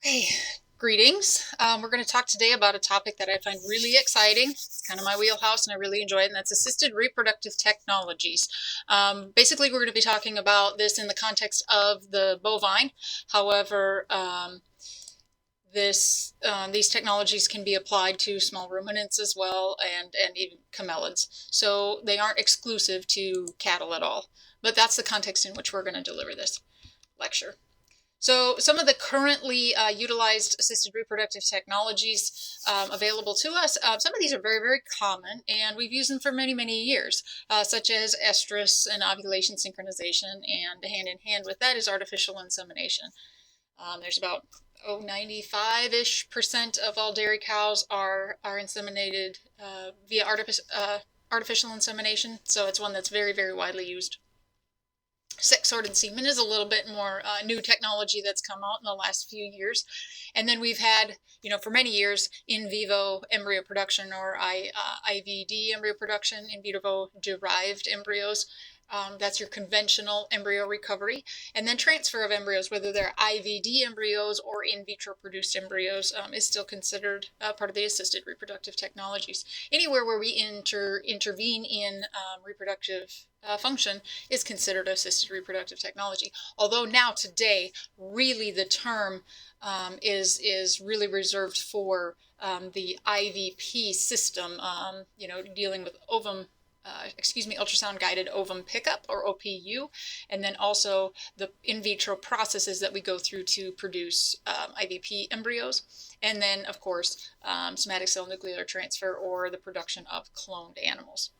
Hey, greetings. We're going to talk today about a topic that I find really exciting. It's kind of my wheelhouse and I really enjoy it, and that's assisted reproductive technologies. Basically, we're going to be talking about this in the context of the bovine. However, these technologies can be applied to small ruminants as well, and even camelids. So they aren't exclusive to cattle at all. But that's the context in which we're going to deliver this lecture. So some of the currently utilized assisted reproductive technologies available to us, some of these are very, very common, and we've used them for many, many years, such as estrus and ovulation synchronization, and hand in hand with that is artificial insemination. There's about 95-ish% of all dairy cows are inseminated via artificial insemination, so it's one that's very, very widely used. Sex-sorted semen is a little bit more new technology that's come out in the last few years. And then we've had, for many years, in vivo embryo production, or IVD embryo production, in vivo derived embryos. That's your conventional embryo recovery. And then transfer of embryos, whether they're IVD embryos or in vitro produced embryos, is still considered part of the assisted reproductive technologies. Anywhere where we intervene in reproductive function is considered assisted reproductive technology. Although now today, really the term is really reserved for the IVP system, dealing with ultrasound guided ovum pickup, or OPU, and then also the in vitro processes that we go through to produce IVP embryos, and then of course somatic cell nuclear transfer, or the production of cloned animals.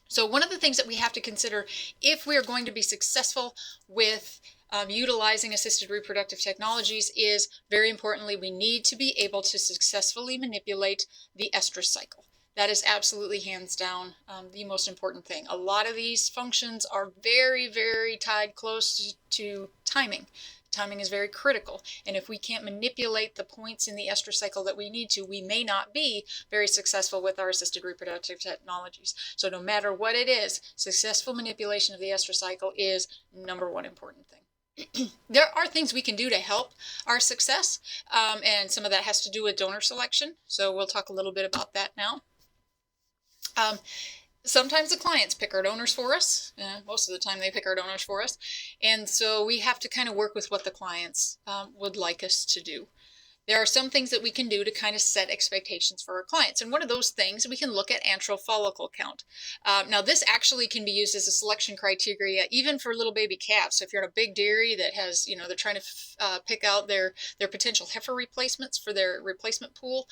So one of the things that we have to consider if we are going to be successful with utilizing assisted reproductive technologies is, very importantly, we need to be able to successfully manipulate the estrus cycle. That is absolutely hands down the most important thing. A lot of these functions are very, very tied close to timing. Timing is very critical, and if we can't manipulate the points in the estrus cycle that we need to, we may not be very successful with our assisted reproductive technologies. So no matter what it is, successful manipulation of the estrus cycle is number one important thing. There are things we can do to help our success, and some of that has to do with donor selection, so we'll talk a little bit about that now. Sometimes the clients pick our donors for us. Most of the time they pick our donors for us. And so we have to kind of work with what the clients would like us to do. There are some things that we can do to kind of set expectations for our clients. And one of those things, we can look at antral follicle count. Now, this actually can be used as a selection criteria, even for little baby calves. So if you're in a big dairy that has, they're trying to pick out their potential heifer replacements for their replacement pool,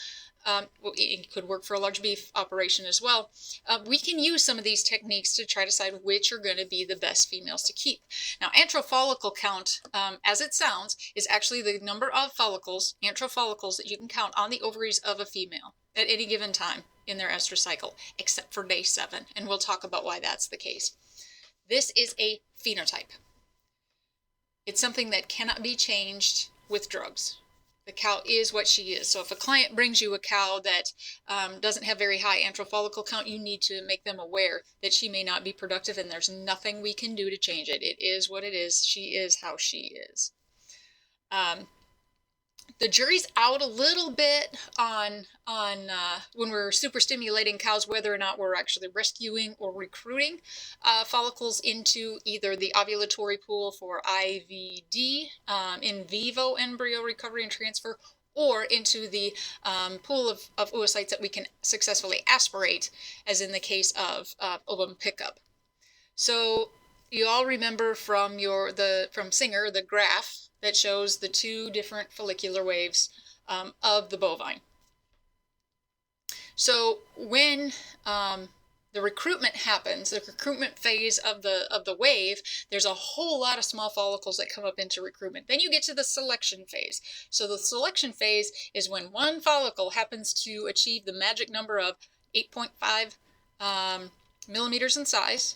it could work for a large beef operation as well. We can use some of these techniques to try to decide which are going to be the best females to keep. Now, antral follicle count, as it sounds, is actually the number of follicles, antral follicles, that you can count on the ovaries of a female at any given time in their estrus cycle, except for day 7, and we'll talk about why that's the case. This is a phenotype. It's something that cannot be changed with drugs. The cow is what she is. So if a client brings you a cow that doesn't have very high antral follicle count, you need to make them aware that she may not be productive, and there's nothing we can do to change it. It is what it is. She is how she is. The jury's out a little bit on when we're super stimulating cows, whether or not we're actually rescuing or recruiting follicles into either the ovulatory pool for IVD, in vivo embryo recovery and transfer, or into the pool of oocytes that we can successfully aspirate, as in the case of ovum pickup. So you all remember from Singer the graph that shows the 2 different follicular waves of the bovine. So when the recruitment happens, the recruitment phase of the wave, there's a whole lot of small follicles that come up into recruitment. Then you get to the selection phase. So the selection phase is when one follicle happens to achieve the magic number of 8.5 millimeters in size,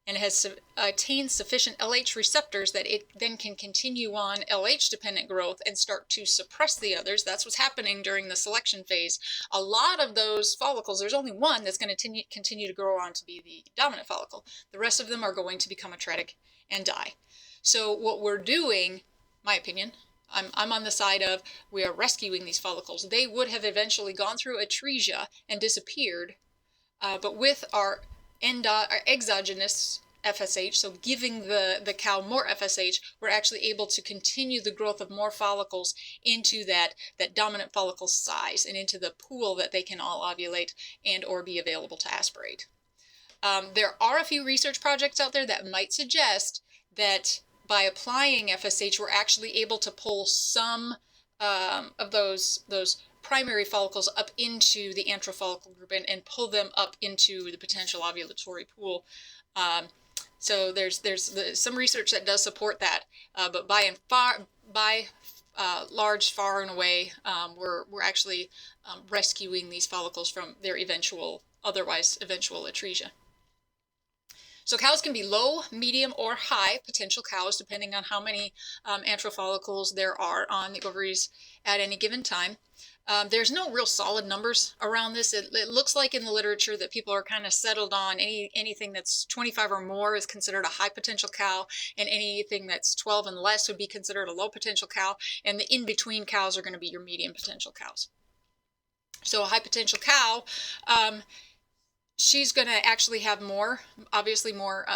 and has attained sufficient LH receptors that it then can continue on LH-dependent growth and start to suppress the others. That's what's happening during the selection phase. A lot of those follicles, there's only one that's going to continue to grow on to be the dominant follicle. The rest of them are going to become atretic and die. So what we're doing, my opinion, I'm on the side of we are rescuing these follicles. They would have eventually gone through atresia and disappeared, but with our exogenous FSH, so giving the cow more FSH, we're actually able to continue the growth of more follicles into that dominant follicle size and into the pool that they can all ovulate and or be available to aspirate. There are a few research projects out there that might suggest that by applying FSH, we're actually able to pull some of those primary follicles up into the antral follicle group and pull them up into the potential ovulatory pool. So there's some research that does support that, but by large, far and away, we're actually rescuing these follicles from their otherwise eventual atresia. So cows can be low, medium, or high potential cows, depending on how many antral follicles there are on the ovaries at any given time. There's no real solid numbers around this. It looks like in the literature that people are kind of settled on anything that's 25 or more is considered a high potential cow, and anything that's 12 and less would be considered a low potential cow, and the in-between cows are going to be your medium potential cows. So a high potential cow, she's going to actually have obviously more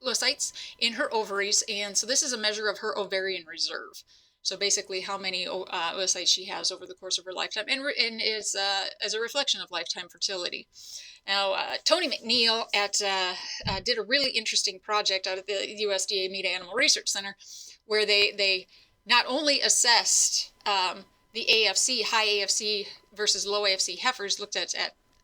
oocytes in her ovaries, and so this is a measure of her ovarian reserve. So basically how many oocytes she has over the course of her lifetime, and is as a reflection of lifetime fertility. Now, Tony McNeil did a really interesting project out of the USDA Meat Animal Research Center, where they not only assessed the AFC, high AFC versus low AFC heifers, looked at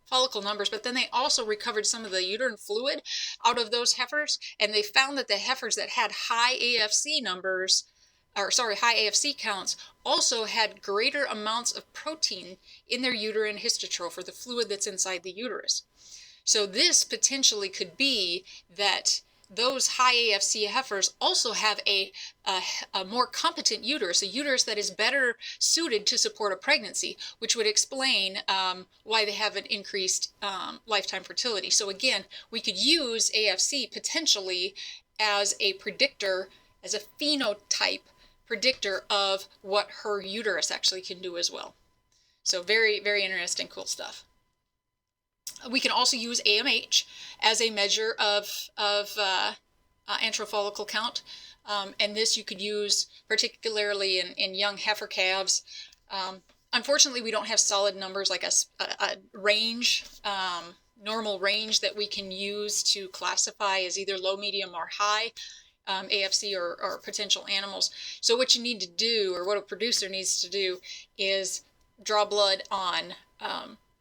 follicle numbers, but then they also recovered some of the uterine fluid out of those heifers, and they found that the heifers that had high AFC counts also had greater amounts of protein in their uterine histotroph, or the fluid that's inside the uterus. So this potentially could be that those high AFC heifers also have a more competent uterus, a uterus that is better suited to support a pregnancy, which would explain why they have an increased lifetime fertility. So again, we could use AFC potentially as a predictor, as a phenotype predictor of what her uterus actually can do as well. So very, very interesting, cool stuff. We can also use AMH as a measure of antral follicle count, and this you could use particularly in young heifer calves. Unfortunately, we don't have solid numbers like a range, normal range that we can use to classify as either low, medium, or high AFC or potential animals. So what you need to do, or what a producer needs to do, is draw blood on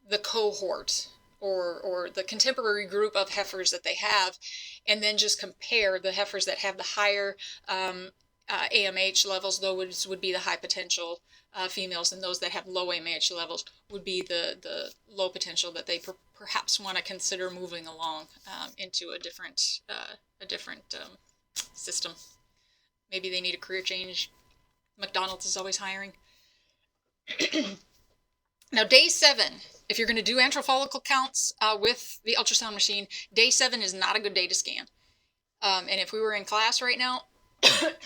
the cohort or the contemporary group of heifers that they have, and then just compare the heifers that have the higher AMH levels. Those would be the high potential females, and those that have low AMH levels would be the low potential that they perhaps want to consider moving along into a different system. Maybe they need a career change. McDonald's is always hiring. Now, day 7, if you're going to do antral follicle counts with the ultrasound machine, day 7 is not a good day to scan. And if we were in class right now,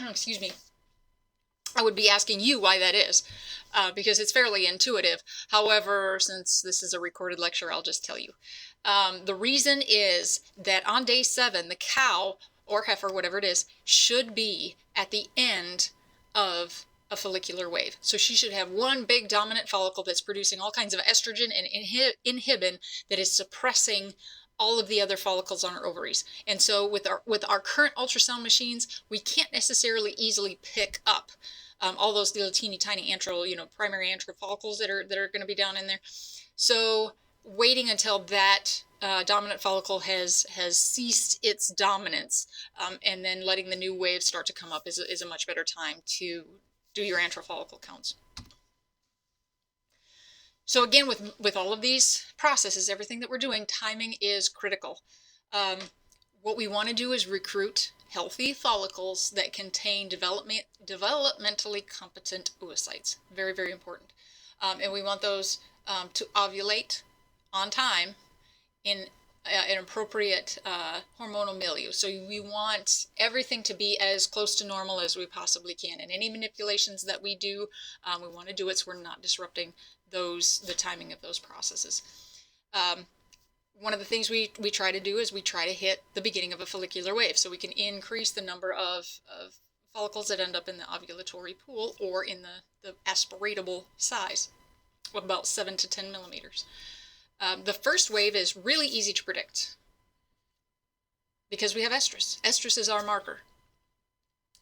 excuse me, I would be asking you why that is, because it's fairly intuitive. However, since this is a recorded lecture, I'll just tell you. The reason is that on day 7, the cow or heifer, whatever it is, should be at the end of a follicular wave. So she should have one big dominant follicle that's producing all kinds of estrogen and inhibin that is suppressing all of the other follicles on her ovaries. And so with our current ultrasound machines, we can't necessarily easily pick up all those little teeny tiny antral, primary antral follicles that are going to be down in there. So waiting until that dominant follicle has ceased its dominance, and then letting the new waves start to come up is a much better time to do your antral follicle counts. So again, with all of these processes, everything that we're doing, timing is critical. What we want to do is recruit healthy follicles that contain developmentally competent oocytes. Very, very important. And we want those to ovulate on time in an appropriate hormonal milieu. So we want everything to be as close to normal as we possibly can. And any manipulations that we do, we want to do it so we're not disrupting the timing of those processes. One of the things we try to do is we try to hit the beginning of a follicular wave, so we can increase the number of follicles that end up in the ovulatory pool or in the aspiratable size of about 7 to 10 millimeters. The first wave is really easy to predict because we have estrus. Estrus is our marker.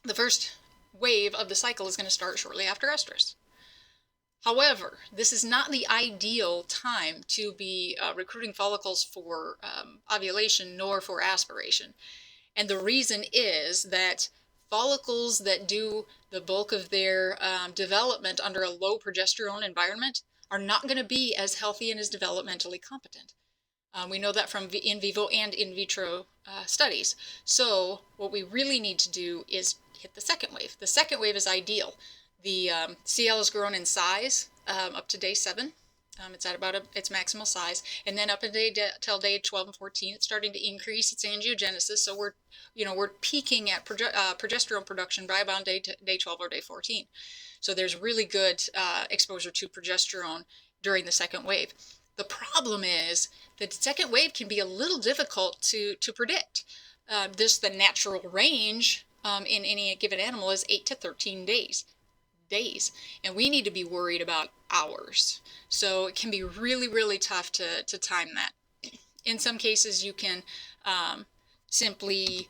The first wave of the cycle is going to start shortly after estrus. However, this is not the ideal time to be recruiting follicles for ovulation nor for aspiration. And the reason is that follicles that do the bulk of their development under a low progesterone environment are not going to be as healthy and as developmentally competent. We know that from in vivo and in vitro studies. So what we really need to do is hit the second wave. The second wave is ideal. The CL is grown in size up to day 7. It's at about its maximal size, and then up until day 12 and 14, it's starting to increase its angiogenesis. So we're peaking at progesterone production by about day 12 or day 14. So there's really good exposure to progesterone during the second wave. The problem is that the second wave can be a little difficult to predict. The natural range in any given animal is 8 to 13 days, and we need to be worried about hours. So it can be really, really tough to time that. In some cases, you can simply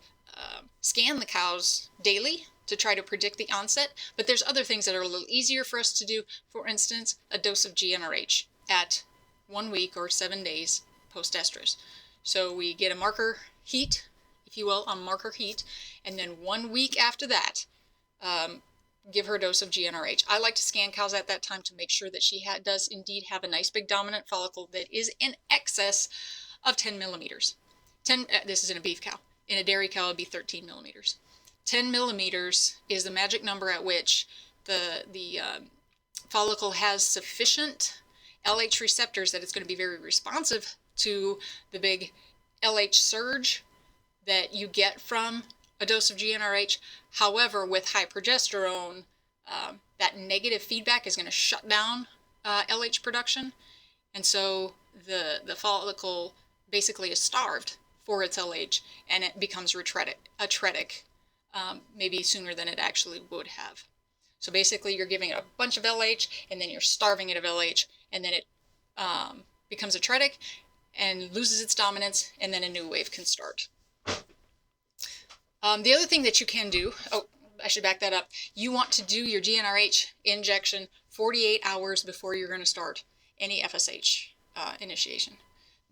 scan the cows daily to try to predict the onset, but there's other things that are a little easier for us to do. For instance, a dose of GnRH at 1 week or 7 days post-estrus. So we get a marker heat, if you will, a marker heat, and then 1 week after that, give her a dose of GnRH. I like to scan cows at that time to make sure that she does indeed have a nice big dominant follicle that is in excess of 10 millimeters. This is in a beef cow. In a dairy cow, it would be 13 millimeters. 10 millimeters is the magic number at which the follicle has sufficient LH receptors that it's going to be very responsive to the big LH surge that you get from a dose of GnRH. However, with high progesterone, that negative feedback is going to shut down LH production, and so the follicle basically is starved for its LH, and it becomes atretic, maybe sooner than it actually would have. So basically, you're giving it a bunch of LH, and then you're starving it of LH, and then it becomes atretic and loses its dominance, and then a new wave can start. The other thing that you can do, I should back that up. You want to do your GnRH injection 48 hours before you're going to start any FSH initiation.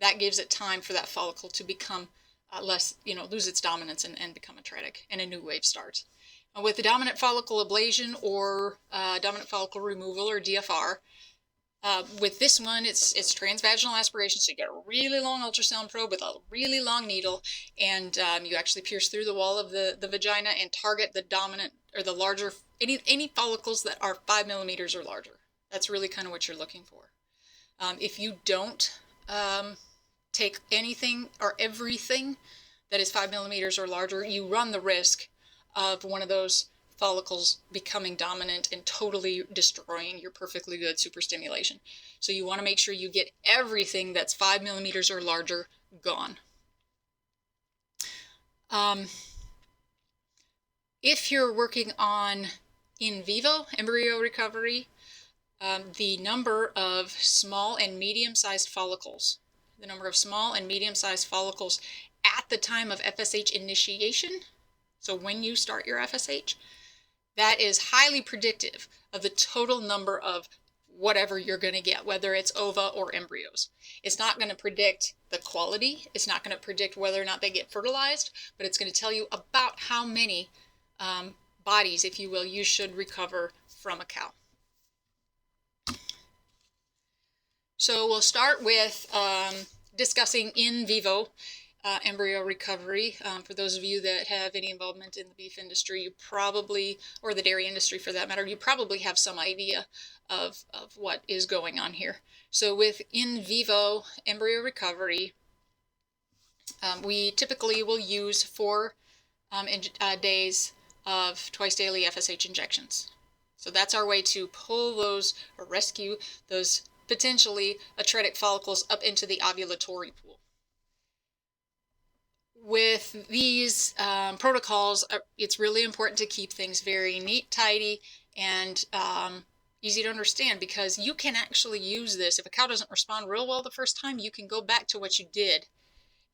That gives it time for that follicle to become lose its dominance and become atretic, and a new wave starts. With the dominant follicle ablation or dominant follicle removal, or DFR, with this one, it's transvaginal aspiration, so you get a really long ultrasound probe with a really long needle, and you actually pierce through the wall of the vagina and target the dominant or the larger, any follicles that are 5 millimeters or larger. That's really kind of what you're looking for. If you don't take anything or everything that is 5 millimeters or larger, you run the risk of one of those follicles becoming dominant and totally destroying your perfectly good superstimulation. So you want to make sure you get everything that's 5 millimeters or larger gone. If you're working on in vivo embryo recovery, the number of small and medium-sized follicles, at the time of FSH initiation, so when you start your FSH, that is highly predictive of the total number of whatever you're going to get, whether it's ova or embryos. It's not going to predict the quality. It's not going to predict whether or not they get fertilized, but it's going to tell you about how many bodies, if you will, you should recover from a cow. So we'll start with discussing in vivo embryo recovery. For those of you that have any involvement in the beef industry, you probably, or the dairy industry for that matter, you probably have some idea of what is going on here. So with in vivo embryo recovery, We typically will use 4 days of twice daily FSH injections. So that's our way to pull those or rescue those potentially atretic follicles up into the ovulatory pool. With these protocols, it's really important to keep things very neat, tidy, and easy to understand, because you can actually use this. If a cow doesn't respond real well the first time, you can go back to what you did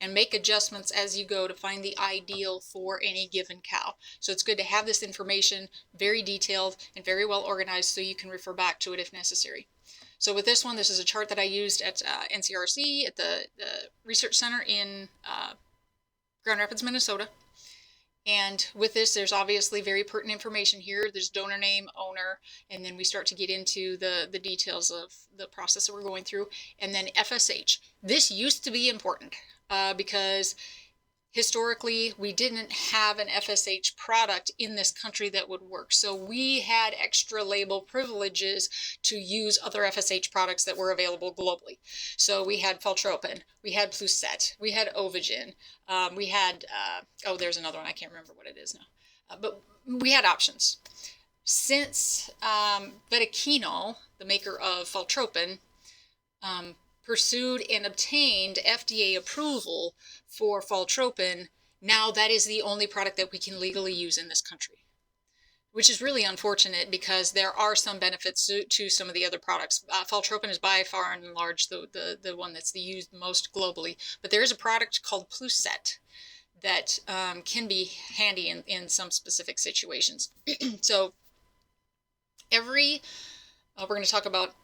and make adjustments as you go to find the ideal for any given cow. So it's good to have this information very detailed and very well organized so you can refer back to it if necessary. So with this one, this is a chart that I used at NCRC at the Research Center in Grand Rapids, Minnesota. And with this, there's obviously very pertinent information here. There's donor name, owner, and then we start to get into the details of the process that we're going through. And then FSH. This used to be important because historically we didn't have an FSH product in this country that would work. So we had extra label privileges to use other FSH products that were available globally. So we had Faltropin, we had Pluset, we had Ovigen, we had, there's another one, I can't remember what it is now. But we had options. Since Vetiquinol, the maker of Faltropin, pursued and obtained FDA approval for Faltropin, now that is the only product that we can legally use in this country, which is really unfortunate because there are some benefits to some of the other products. Faltropin is by far and large the one that's used most globally, but there is a product called Pluset that can be handy in some specific situations. So we're going to talk about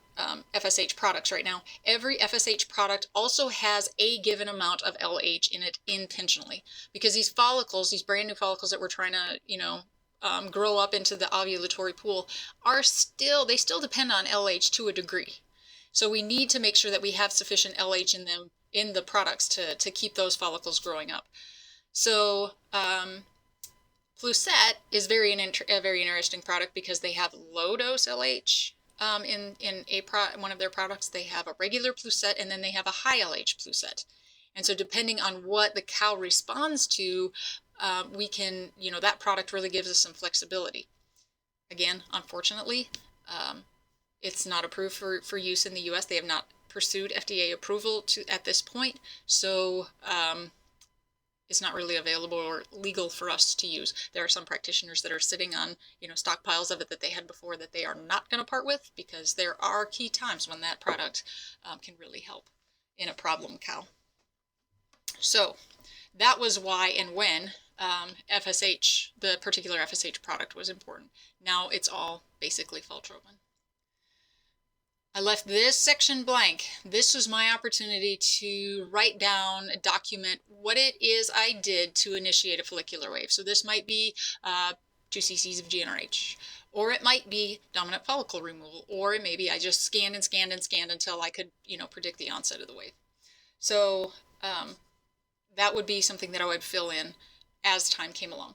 FSH products right now. Every FSH product also has a given amount of LH in it intentionally, because these follicles, these brand new follicles that we're trying to, grow up into the ovulatory pool, they still depend on LH to a degree. So we need to make sure that we have sufficient LH in them, in the products, to keep those follicles growing up. So Pluset is a very interesting product because they have low dose LH. In one of their products, they have a regular Pluset, and then they have a high LH Pluset. And so depending on what the cow responds to, we can, that product really gives us some flexibility. Again, unfortunately, it's not approved for use in the U.S. They have not pursued FDA approval at this point. So it's not really available or legal for us to use. There are some practitioners that are sitting on, stockpiles of it that they had before that they are not going to part with, because there are key times when that product can really help in a problem cow. So that was why and when FSH, the particular FSH product, was important. Now it's all basically Faltropin. I left this section blank. This was my opportunity to write down, document what it is I did to initiate a follicular wave. So this might be 2 cc's of GnRH, or it might be dominant follicle removal, or it may be I just scanned and scanned and scanned until I could, predict the onset of the wave. So that would be something that I would fill in as time came along.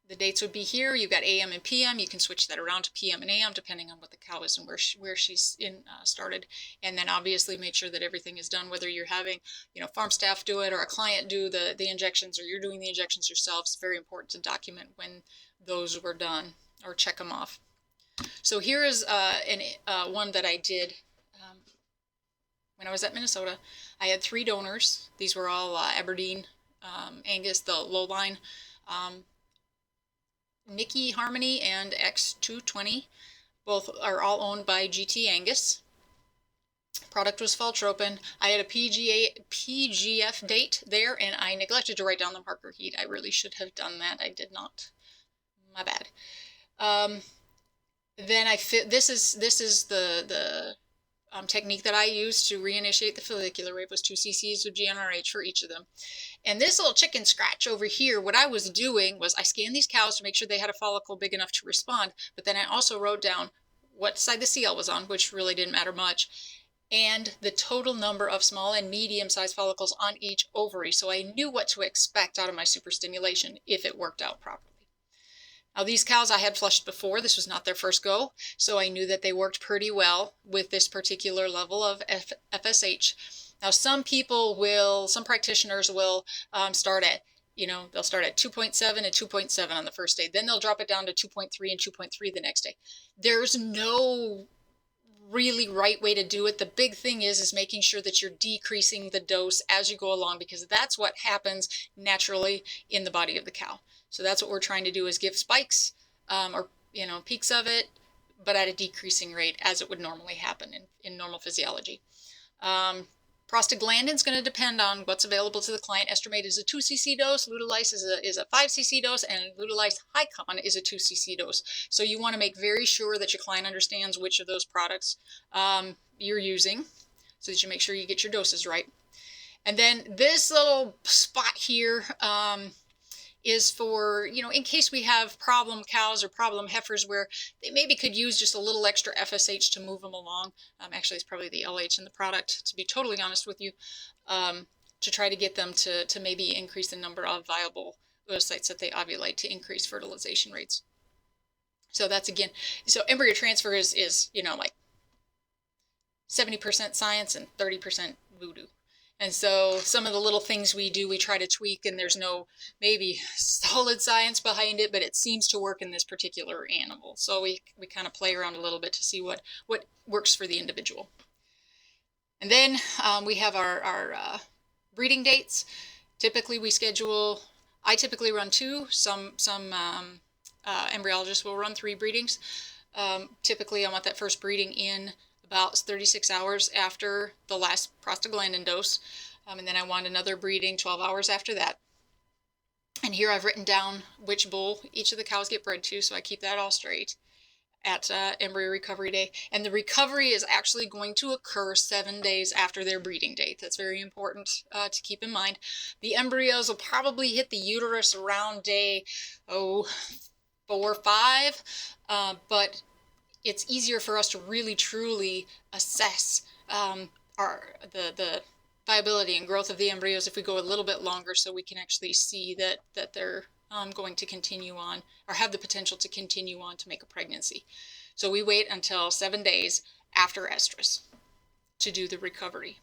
The dates would be here. You've got AM and PM. You can switch that around to PM and AM depending on what the cow is and where she's started. And then obviously make sure that everything is done, whether you're having, farm staff do it or a client do the injections, or you're doing the injections yourself. It's very important to document when those were done or check them off. So here is one that I did when I was at Minnesota. I had 3 donors. These were all Aberdeen Angus, the low line. Nikki Harmony and X220, both are all owned by GT Angus. Product was Faltropin. I had a PGF date there, and I neglected to write down the marker heat. I really should have done that. I did not. My bad. Then this is the technique that I used to reinitiate the follicular wave, was 2 cc's of GnRH for each of them. And this little chicken scratch over here, what I was doing was I scanned these cows to make sure they had a follicle big enough to respond, but then I also wrote down what side the CL was on, which really didn't matter much, and the total number of small and medium-sized follicles on each ovary, so I knew what to expect out of my superstimulation if it worked out properly. Now these cows I had flushed before. This was not their first go, so I knew that they worked pretty well with this particular level of FSH. Now, some practitioners will start at, they'll start at 2.7 and 2.7 on the first day. Then they'll drop it down to 2.3 and 2.3 the next day. There's no really right way to do it. The big thing is making sure that you're decreasing the dose as you go along, because that's what happens naturally in the body of the cow. So that's what we're trying to do, is give spikes or peaks of it, but at a decreasing rate as it would normally happen in normal physiology. Prostaglandin is going to depend on what's available to the client. Estromate is a 2 cc dose, Lutalyse is a 5 cc dose, and Lutalyse Hycon is a 2 cc dose. So you want to make very sure that your client understands which of those products you're using, so that you make sure you get your doses right. And then this little spot here is for, in case we have problem cows or problem heifers where they maybe could use just a little extra FSH to move them along. Actually, it's probably the LH in the product, to be totally honest with you, to try to get them to maybe increase the number of viable oocytes that they ovulate to increase fertilization rates. So that's, again, so embryo transfer is like 70% science and 30% voodoo. And so some of the little things we do, we try to tweak, and there's no maybe solid science behind it, but it seems to work in this particular animal. So we kind of play around a little bit to see what works for the individual. And then we have our breeding dates. Typically I typically run 2. Some embryologists will run 3 breedings. Typically I want that first breeding in about 36 hours after the last prostaglandin dose, and then I want another breeding 12 hours after that. And here I've written down which bull each of the cows get bred to, so I keep that all straight at embryo recovery day. And the recovery is actually going to occur 7 days after their breeding date. That's very important to keep in mind. The embryos will probably hit the uterus around day 4 or 5, but it's easier for us to really truly assess the viability and growth of the embryos if we go a little bit longer, so we can actually see that they're going to continue on or have the potential to continue on to make a pregnancy. So we wait until 7 days after estrus to do the recovery.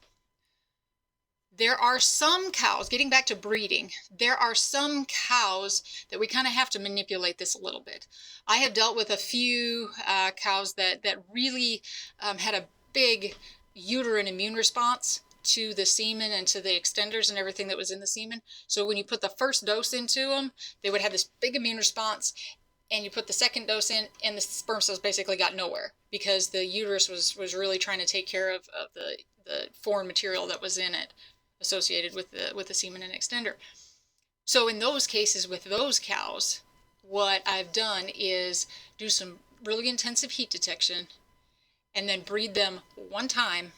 There are some cows, getting back to breeding, there are some cows that we kind of have to manipulate this a little bit. I have dealt with a few cows that really had a big uterine immune response to the semen and to the extenders and everything that was in the semen. So when you put the first dose into them, they would have this big immune response, and you put the second dose in, and the sperm cells basically got nowhere, because the uterus was really trying to take care of the foreign material that was in it, associated with the semen and extender. So in those cases with those cows, what I've done is do some really intensive heat detection and then breed them one time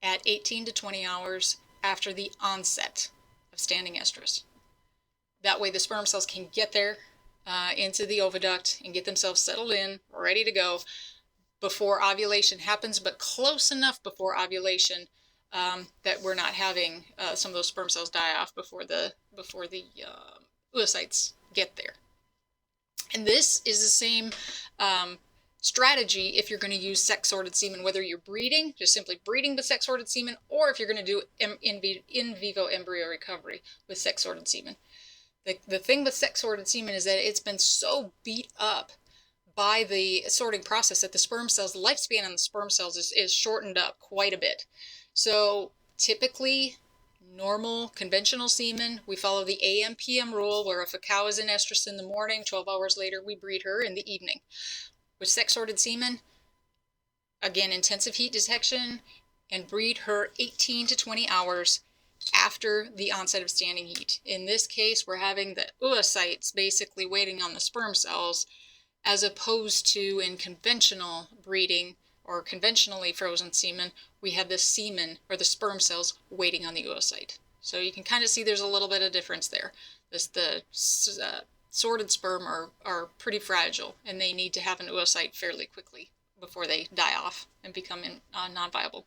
at 18 to 20 hours after the onset of standing estrus. That way the sperm cells can get there into the oviduct and get themselves settled in, ready to go before ovulation happens, but close enough before ovulation that we're not having some of those sperm cells die off before the oocytes get there. And this is the same strategy if you're going to use sex-sorted semen, whether you're breeding, just simply breeding with sex-sorted semen, or if you're going to do in vivo embryo recovery with sex-sorted semen. The thing with sex-sorted semen is that it's been so beat up by the sorting process that the lifespan on the sperm cells is shortened up quite a bit. So typically, normal conventional semen, we follow the AM/PM rule, where if a cow is in estrus in the morning, 12 hours later we breed her in the evening. With sex-sorted semen, again, intensive heat detection, and breed her 18 to 20 hours after the onset of standing heat. In this case, we're having the oocytes basically waiting on the sperm cells, as opposed to in conventional breeding or conventionally frozen semen, we have the semen or the sperm cells waiting on the oocyte. So you can kind of see there's a little bit of difference there. The sorted sperm are pretty fragile, and they need to have an oocyte fairly quickly before they die off and become non-viable.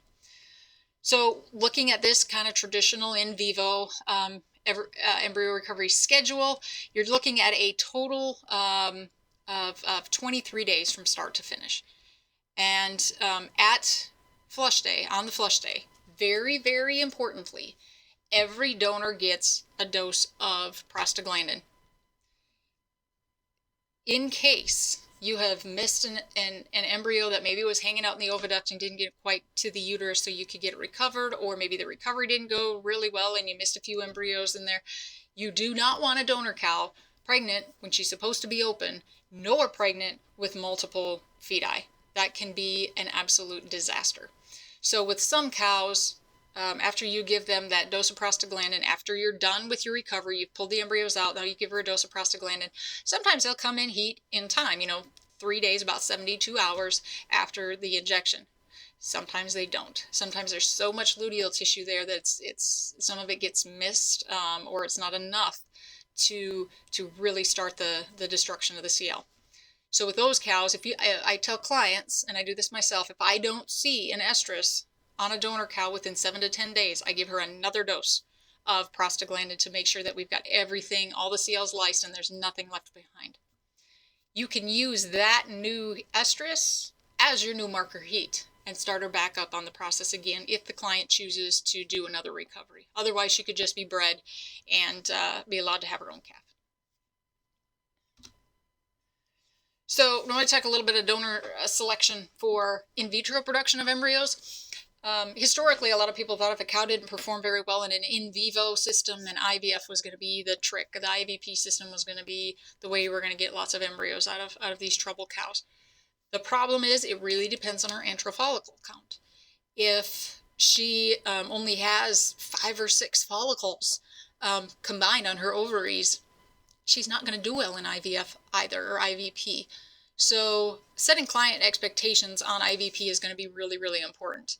So looking at this kind of traditional in vivo embryo recovery schedule, you're looking at a total of 23 days from start to finish. And at flush day, on the flush day, very, very importantly, every donor gets a dose of prostaglandin. In case you have missed an embryo that maybe was hanging out in the oviduct and didn't get quite to the uterus so you could get it recovered, or maybe the recovery didn't go really well and you missed a few embryos in there, you do not want a donor cow pregnant when she's supposed to be open, nor pregnant with multiple feti. That can be an absolute disaster. So with some cows, after you give them that dose of prostaglandin, after you're done with your recovery, you've pulled the embryos out, now you give her a dose of prostaglandin. Sometimes they'll come in heat in time, 3 days, about 72 hours after the injection. Sometimes they don't. Sometimes there's so much luteal tissue there that some of it gets missed, or it's not enough to really start the destruction of the CL. So with those cows, I tell clients, and I do this myself, if I don't see an estrus on a donor cow within 7 to 10 days, I give her another dose of prostaglandin to make sure that we've got everything, all the CLs lysed, and there's nothing left behind. You can use that new estrus as your new marker heat and start her back up on the process again if the client chooses to do another recovery. Otherwise, she could just be bred and be allowed to have her own calf. So I want to talk a little bit of donor selection for in vitro production of embryos. Historically, a lot of people thought if a cow didn't perform very well in an in vivo system, then IVF was going to be the trick. The IVP system was going to be the way we're going to get lots of embryos out of these troubled cows. The problem is it really depends on her antral follicle count. If she only has 5 or 6 follicles combined on her ovaries, she's not going to do well in IVF either, or IVP. So setting client expectations on IVP is going to be really, really important.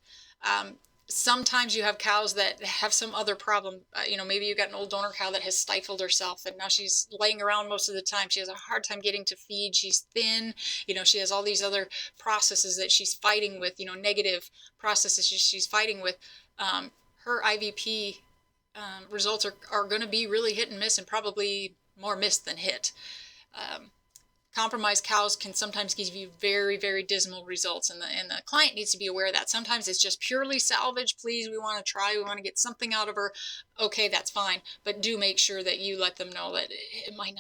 Sometimes you have cows that have some other problem. Maybe you've got an old donor cow that has stifled herself and now she's laying around most of the time. She has a hard time getting to feed. She's thin. She has all these other processes that she's fighting with, negative processes she's fighting with. Her IVP results are going to be really hit and miss, and probably more miss than hit. Compromised cows can sometimes give you very, very dismal results, and the client needs to be aware of that. Sometimes it's just purely salvage. Please, we want to try, we want to get something out of her. Okay, that's fine, but do make sure that you let them know that it might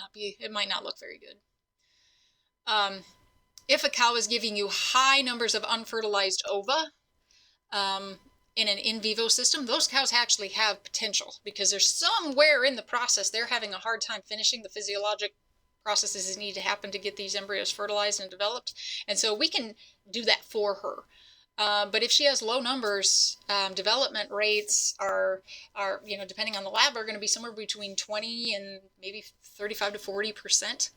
not look very good. If a cow is giving you high numbers of unfertilized ova in an in vivo system, those cows actually have potential, because there's somewhere in the process they're having a hard time finishing the physiologic processes that need to happen to get these embryos fertilized and developed, and so we can do that for her. But if she has low numbers, development rates are depending on the lab, are going to be somewhere between 20 and maybe 35 to 40%.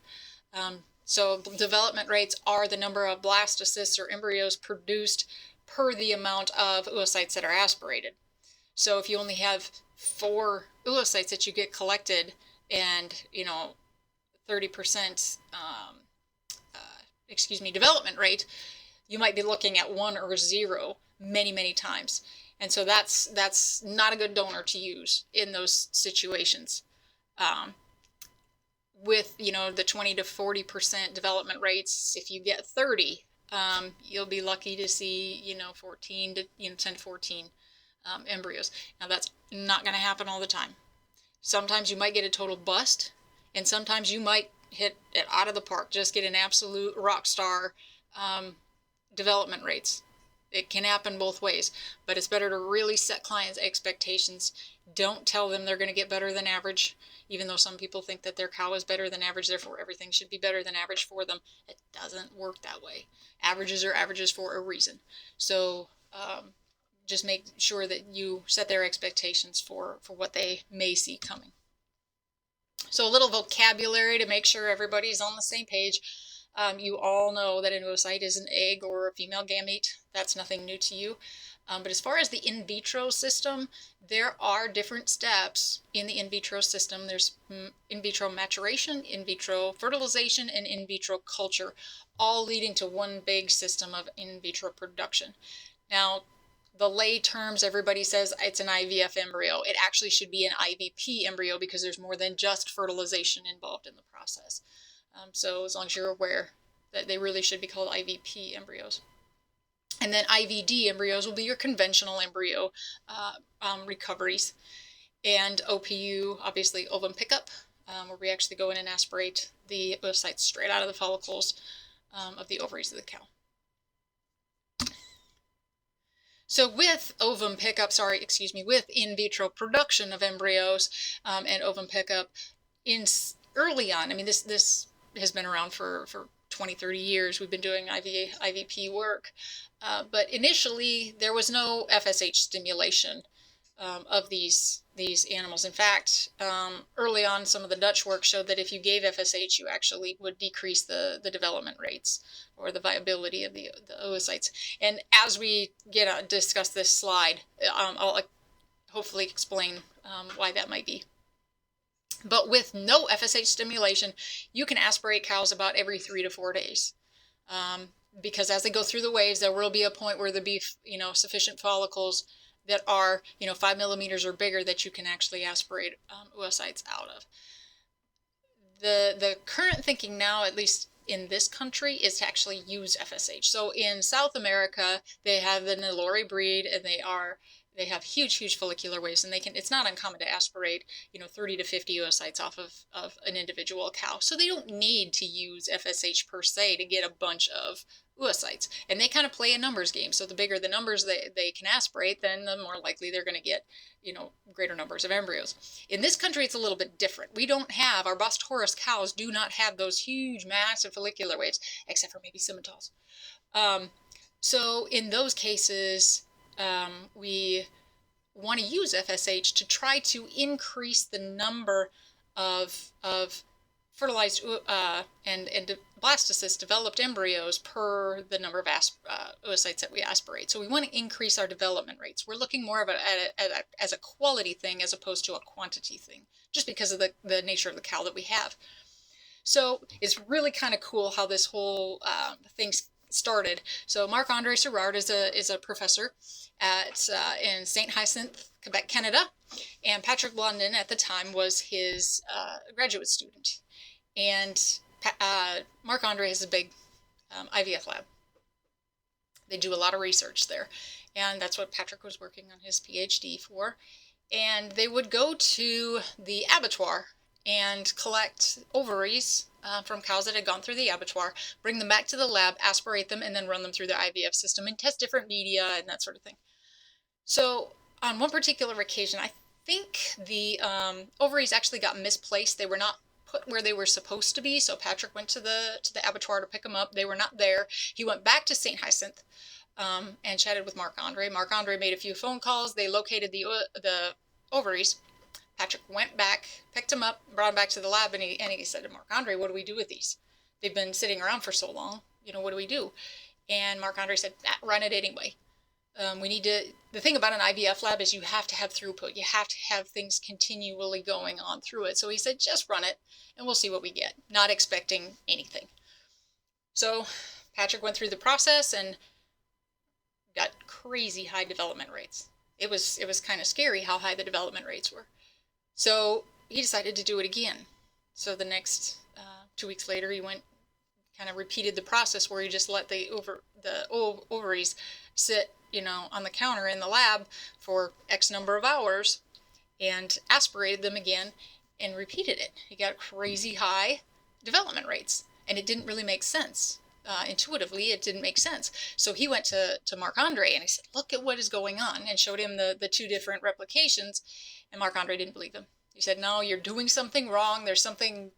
So development rates are the number of blastocysts or embryos produced per the amount of oocytes that are aspirated. So if you only have 4 oocytes that you get collected, and 30% development rate, you might be looking at 1 or 0 many, many times. And so that's not a good donor to use in those situations. With the 20 to 40% development rates, if you get 30, you'll be lucky to see 10 to 14 embryos. Now that's not going to happen all the time. Sometimes you might get a total bust, and sometimes you might hit it out of the park, just get an absolute rock star development rates. It can happen both ways, but it's better to really set clients' expectations. Don't tell them they're going to get better than average, even though some people think that their cow is better than average, therefore everything should be better than average for them. It doesn't work that way. Averages are averages for a reason. So just make sure that you set their expectations for what they may see coming. So a little vocabulary to make sure everybody's on the same page. You all know that an oocyte is an egg or a female gamete. That's nothing new to you. But as far as the in vitro system, there are different steps in the in vitro system. There's in vitro maturation, in vitro fertilization, and in vitro culture, all leading to one big system of in vitro production. Now, the lay terms, everybody says it's an IVF embryo. It actually should be an IVP embryo, because there's more than just fertilization involved in the process. So as long as you're aware that they really should be called IVP embryos. And then IVD embryos will be your conventional embryo recoveries. And OPU, obviously ovum pickup, where we actually go in and aspirate the oocytes straight out of the follicles of the ovaries of the cow. So with ovum pickup, with in vitro production of embryos and ovum pickup, early on, I mean, this has been around for 20, 30 years. We've been doing IVP work, but initially there was no FSH stimulation of these animals. In fact, early on, some of the Dutch work showed that if you gave FSH, you actually would decrease the development rates or the viability of the oocytes. And as we discuss this slide, I'll hopefully explain why that might be. But with no FSH stimulation, you can aspirate cows about every 3 to 4 days. Because as they go through the waves, there will be a point where there'll be, sufficient follicles that are, 5 millimeters or bigger that you can actually aspirate oocytes out of. The current thinking now, at least in this country, is to actually use FSH. So in South America, they have the Nelore breed, and they have huge follicular waves, and it's not uncommon to aspirate 30 to 50 oocytes off of an individual cow. So they don't need to use FSH per se to get a bunch of oocytes, and they kind of play a numbers game. So the bigger the numbers they can aspirate, then the more likely they're going to get greater numbers of embryos. In this country, it's a little bit different. We don't have, our Bos Taurus cows do not have those huge massive follicular waves, except for maybe Simmentals. So in those cases, we want to use FSH to try to increase the number of fertilized and blastocyst developed embryos per the number of oocytes that we aspirate. So we want to increase our development rates. We're looking more of it as a quality thing as opposed to a quantity thing, just because of the nature of the cow that we have. So it's really kind of cool how this whole thing started. So Marc-Andre Serrard is a professor in St. Hyacinthe, Quebec, Canada, and Patrick Blondin at the time was his graduate student. And Marc-Andre has a big IVF lab. They do a lot of research there, and that's what Patrick was working on his PhD for. And they would go to the abattoir and collect ovaries from cows that had gone through the abattoir, bring them back to the lab, aspirate them, and then run them through the IVF system and test different media and that sort of thing. So on one particular occasion, I think the ovaries actually got misplaced. They were not put where they were supposed to be. So Patrick went to the abattoir to pick them up. They were not there. He went back to St. Hyacinthe and chatted with Marc-Andre. Marc-Andre made a few phone calls. They located the ovaries. Patrick went back, picked them up, brought them back to the lab, and he said to Marc-Andre, "What do we do with these? They've been sitting around for so long. What do we do?" And Marc-Andre said, "Run it anyway. The thing about an IVF lab is you have to have throughput. You have to have things continually going on through it." So he said, "Just run it and we'll see what we get," not expecting anything. So Patrick went through the process and got crazy high development rates. It was kind of scary how high the development rates were. So he decided to do it again. So the next 2 weeks later, he went, kind of repeated the process where he just let the ovaries sit, on the counter in the lab for X number of hours and aspirated them again and repeated it. He got crazy high development rates, and it didn't really make sense. Intuitively, it didn't make sense. So he went to Marc-Andre and he said, "Look at what is going on," and showed him the two different replications. And Marc-Andre didn't believe him. He said, "No, you're doing something wrong. There's something,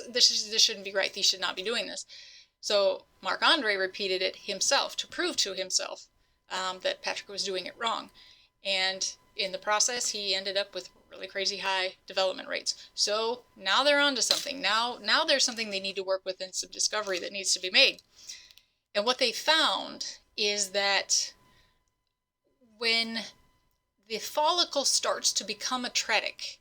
this shouldn't be right. These should not be doing this." So Marc-Andre repeated it himself to prove to himself that Patrick was doing it wrong. And in the process, he ended up with really crazy high development rates. So now they're onto something. Now there's something they need to work with and some discovery that needs to be made. And what they found is that when the follicle starts to become atretic,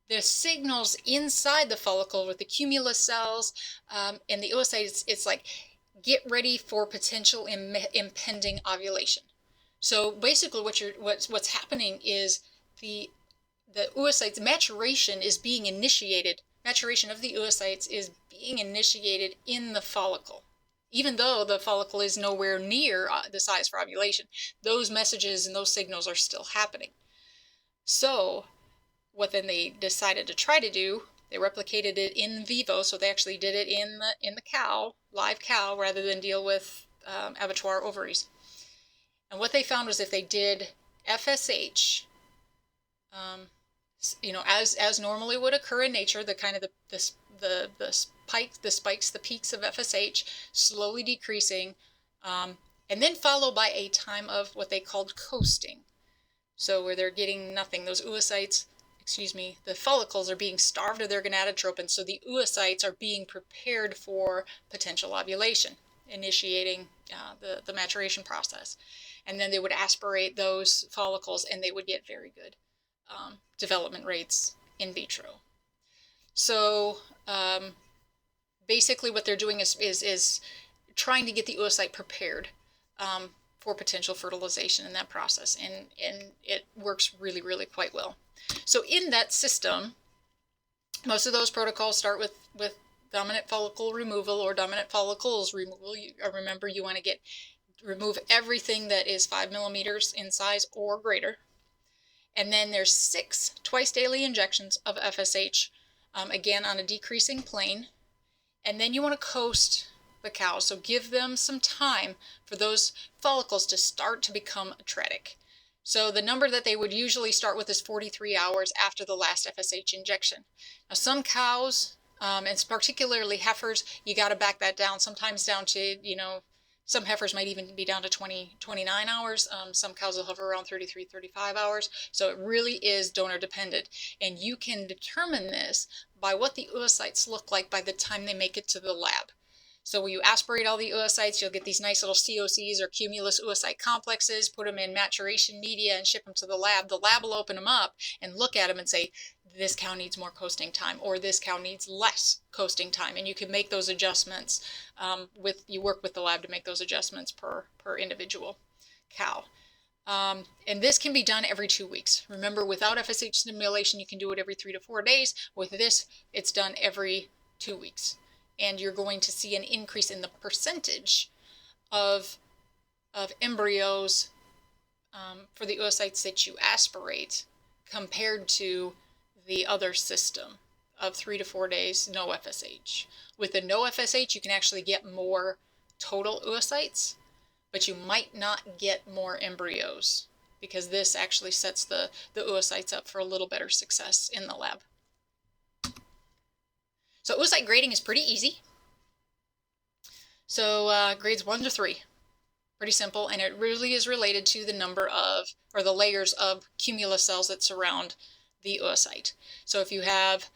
the signals inside the follicle with the cumulus cells and the oocytes, it's like, get ready for potential impending ovulation. So basically what's happening is the oocytes maturation is being initiated. Maturation of the oocytes is being initiated in the follicle, even though the follicle is nowhere near the size for ovulation. Those messages and those signals are still happening. So what then they decided to try to do, they replicated it in vivo, so they actually did it in the cow, live cow, rather than deal with abattoir ovaries. And what they found was if they did FSH, as normally would occur in nature, the kind of the spikes, the peaks of FSH slowly decreasing, and then followed by a time of what they called coasting. So where they're getting nothing, those oocytes, the follicles are being starved of their gonadotropin, so the oocytes are being prepared for potential ovulation, initiating the maturation process. And then they would aspirate those follicles, and they would get very good development rates in vitro. So basically what they're doing is trying to get the oocyte prepared for potential fertilization in that process, and it works really, really quite well. So in that system, most of those protocols start with dominant follicle removal or dominant follicles removal. Remember, you want to remove everything that is 5 millimeters in size or greater. And then there's 6 twice daily injections of FSH, again on a decreasing plane. And then you want to coast the cows, so give them some time for those follicles to start to become atretic. So the number that they would usually start with is 43 hours after the last FSH injection. Now some cows, and particularly heifers, you got to back that down, sometimes down to, some heifers might even be down to 29 hours. Some cows will hover around 33, 35 hours. So it really is donor dependent. And you can determine this by what the oocytes look like by the time they make it to the lab. So when you aspirate all the oocytes, you'll get these nice little COCs or cumulus oocyte complexes, put them in maturation media and ship them to the lab. The lab will open them up and look at them and say, this cow needs more coasting time, or this cow needs less coasting time. And you can make those adjustments you work with the lab to make those adjustments per individual cow. And this can be done every 2 weeks. Remember, without FSH stimulation, you can do it every 3 to 4 days. With this, it's done every 2 weeks. And you're going to see an increase in the percentage of embryos for the oocytes that you aspirate compared to the other system of 3 to 4 days, no FSH. With the no FSH, you can actually get more total oocytes, but you might not get more embryos because this actually sets the oocytes up for a little better success in the lab. So oocyte grading is pretty easy. So grades 1 to 3, pretty simple, and it really is related to the number of, or the layers of cumulus cells that surround the oocyte. So if you have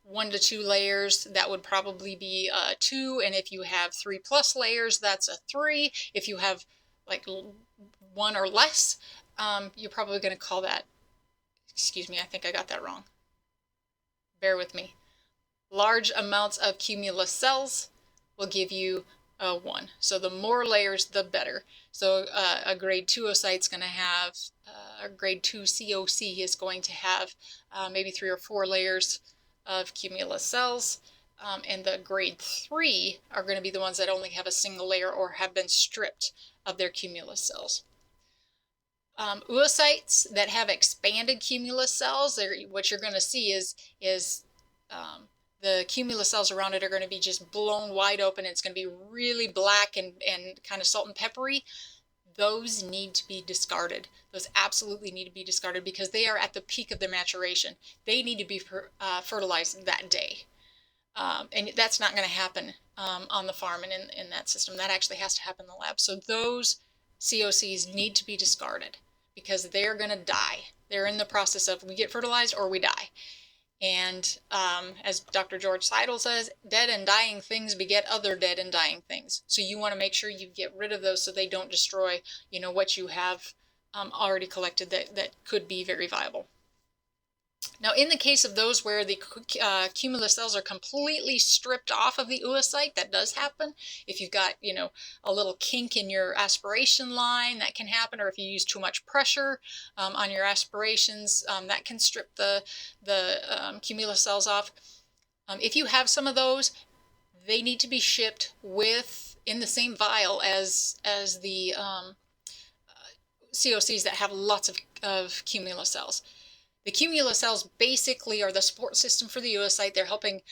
1 to 2 layers, that would probably be 2, and if you have 3+ layers, that's a 3. If you have like 1 or less, you're probably going to call that, excuse me, I think I got that wrong. Bear with me. Large amounts of cumulus cells will give you a 1. So the more layers, the better. So a grade 2 oocyte is going to have, a grade 2 COC is going to have maybe 3 or 4 layers of cumulus cells. And the grade 3 are going to be the ones that only have a single layer or have been stripped of their cumulus cells. Oocytes that have expanded cumulus cells, what you're going to see is the cumulus cells around it are going to be just blown wide open. It's going to be really black and kind of salt and peppery. Those need to be discarded. Those absolutely need to be discarded because they are at the peak of their maturation. They need to be fertilized that day. And that's not going to happen on the farm and in that system. That actually has to happen in the lab. So those COCs need to be discarded because they're going to die. They're in the process of we get fertilized or we die. And as Dr. George Seidel says, dead and dying things beget other dead and dying things. So you want to make sure you get rid of those so they don't destroy, what you have already collected that could be very viable. Now, in the case of those where the cumulus cells are completely stripped off of the oocyte, that does happen. If you've got, a little kink in your aspiration line, that can happen. Or if you use too much pressure on your aspirations, that can strip the cumulus cells off. If you have some of those, they need to be shipped with in the same vial as the COCs that have lots of cumulus cells. The cumulus cells basically are the support system for the oocyte. They're helping,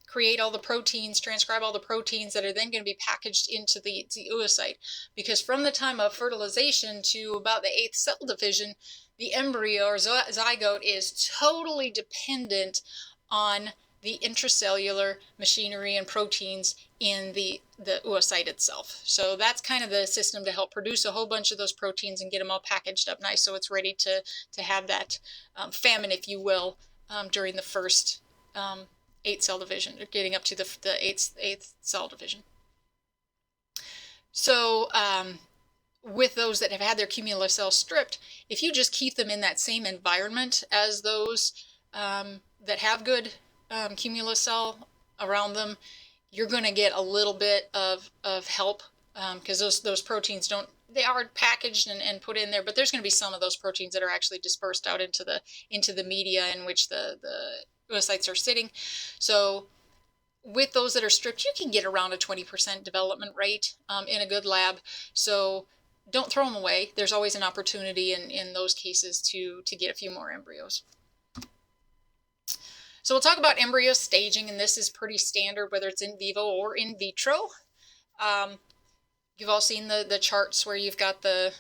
create all the proteins, transcribe all the proteins that are then going to be packaged into the oocyte. Because from the time of fertilization to about the 8th cell division, the embryo or zygote is totally dependent on the intracellular machinery and proteins in the oocyte itself. So that's kind of the system to help produce a whole bunch of those proteins and get them all packaged up nice so it's ready to have that famine, if you will, during the first 8 cell division, or getting up to the 8th cell division. So with those that have had their cumulus cells stripped, if you just keep them in that same environment as those that have good cumulus cell around them, you're going to get a little bit of help because those proteins they are packaged and put in there, but there's going to be some of those proteins that are actually dispersed out into the media in which the oocytes are sitting. So with those that are stripped, you can get around a 20% development rate in a good lab. So don't throw them away. There's always an opportunity in those cases to get a few more embryos. So we'll talk about embryo staging, and this is pretty standard whether it's in vivo or in vitro. You've all seen the charts where you've got the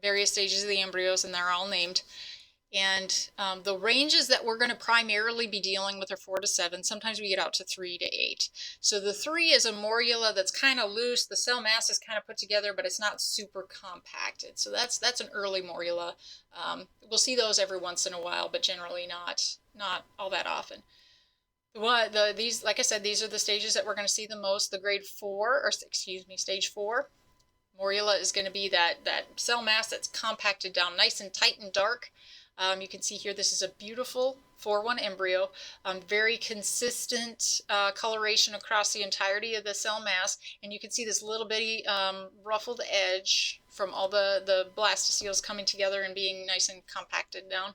various stages of the embryos and they're all named. And the ranges that we're going to primarily be dealing with are 4 to 7. Sometimes we get out to 3 to 8. So the 3 is a morula that's kind of loose. The cell mass is kind of put together, but it's not super compacted. So that's an early morula. We'll see those every once in a while, but generally not all that often. These, like I said, these are the stages that we're going to see the most. The stage 4. Morula is going to be that cell mass that's compacted down nice and tight and dark. You can see here this is a beautiful 4-1 embryo, very consistent coloration across the entirety of the cell mass, and you can see this little bitty ruffled edge from all the blastoceles coming together and being nice and compacted down.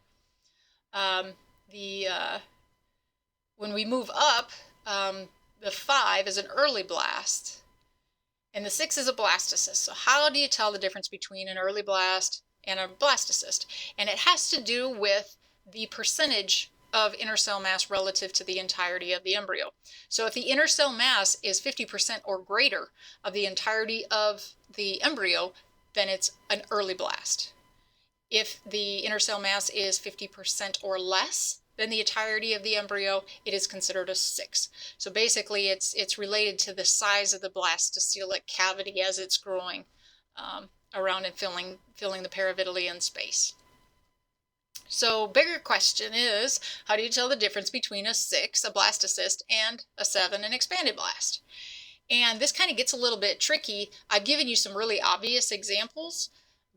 When we move up, the 5 is an early blast, and the 6 is a blastocyst. So how do you tell the difference between an early blast and a blastocyst? And it has to do with the percentage of inner cell mass relative to the entirety of the embryo. So if the inner cell mass is 50% or greater of the entirety of the embryo, then it's an early blast. If the inner cell mass is 50% or less than the entirety of the embryo, it is considered a 6. So basically it's related to the size of the blastocelic cavity as it's growing around and filling the paravitally space. So bigger question is, how do you tell the difference between a 6, a blastocyst, and a 7, an expanded blast? And this kind of gets a little bit tricky. I've given you some really obvious examples,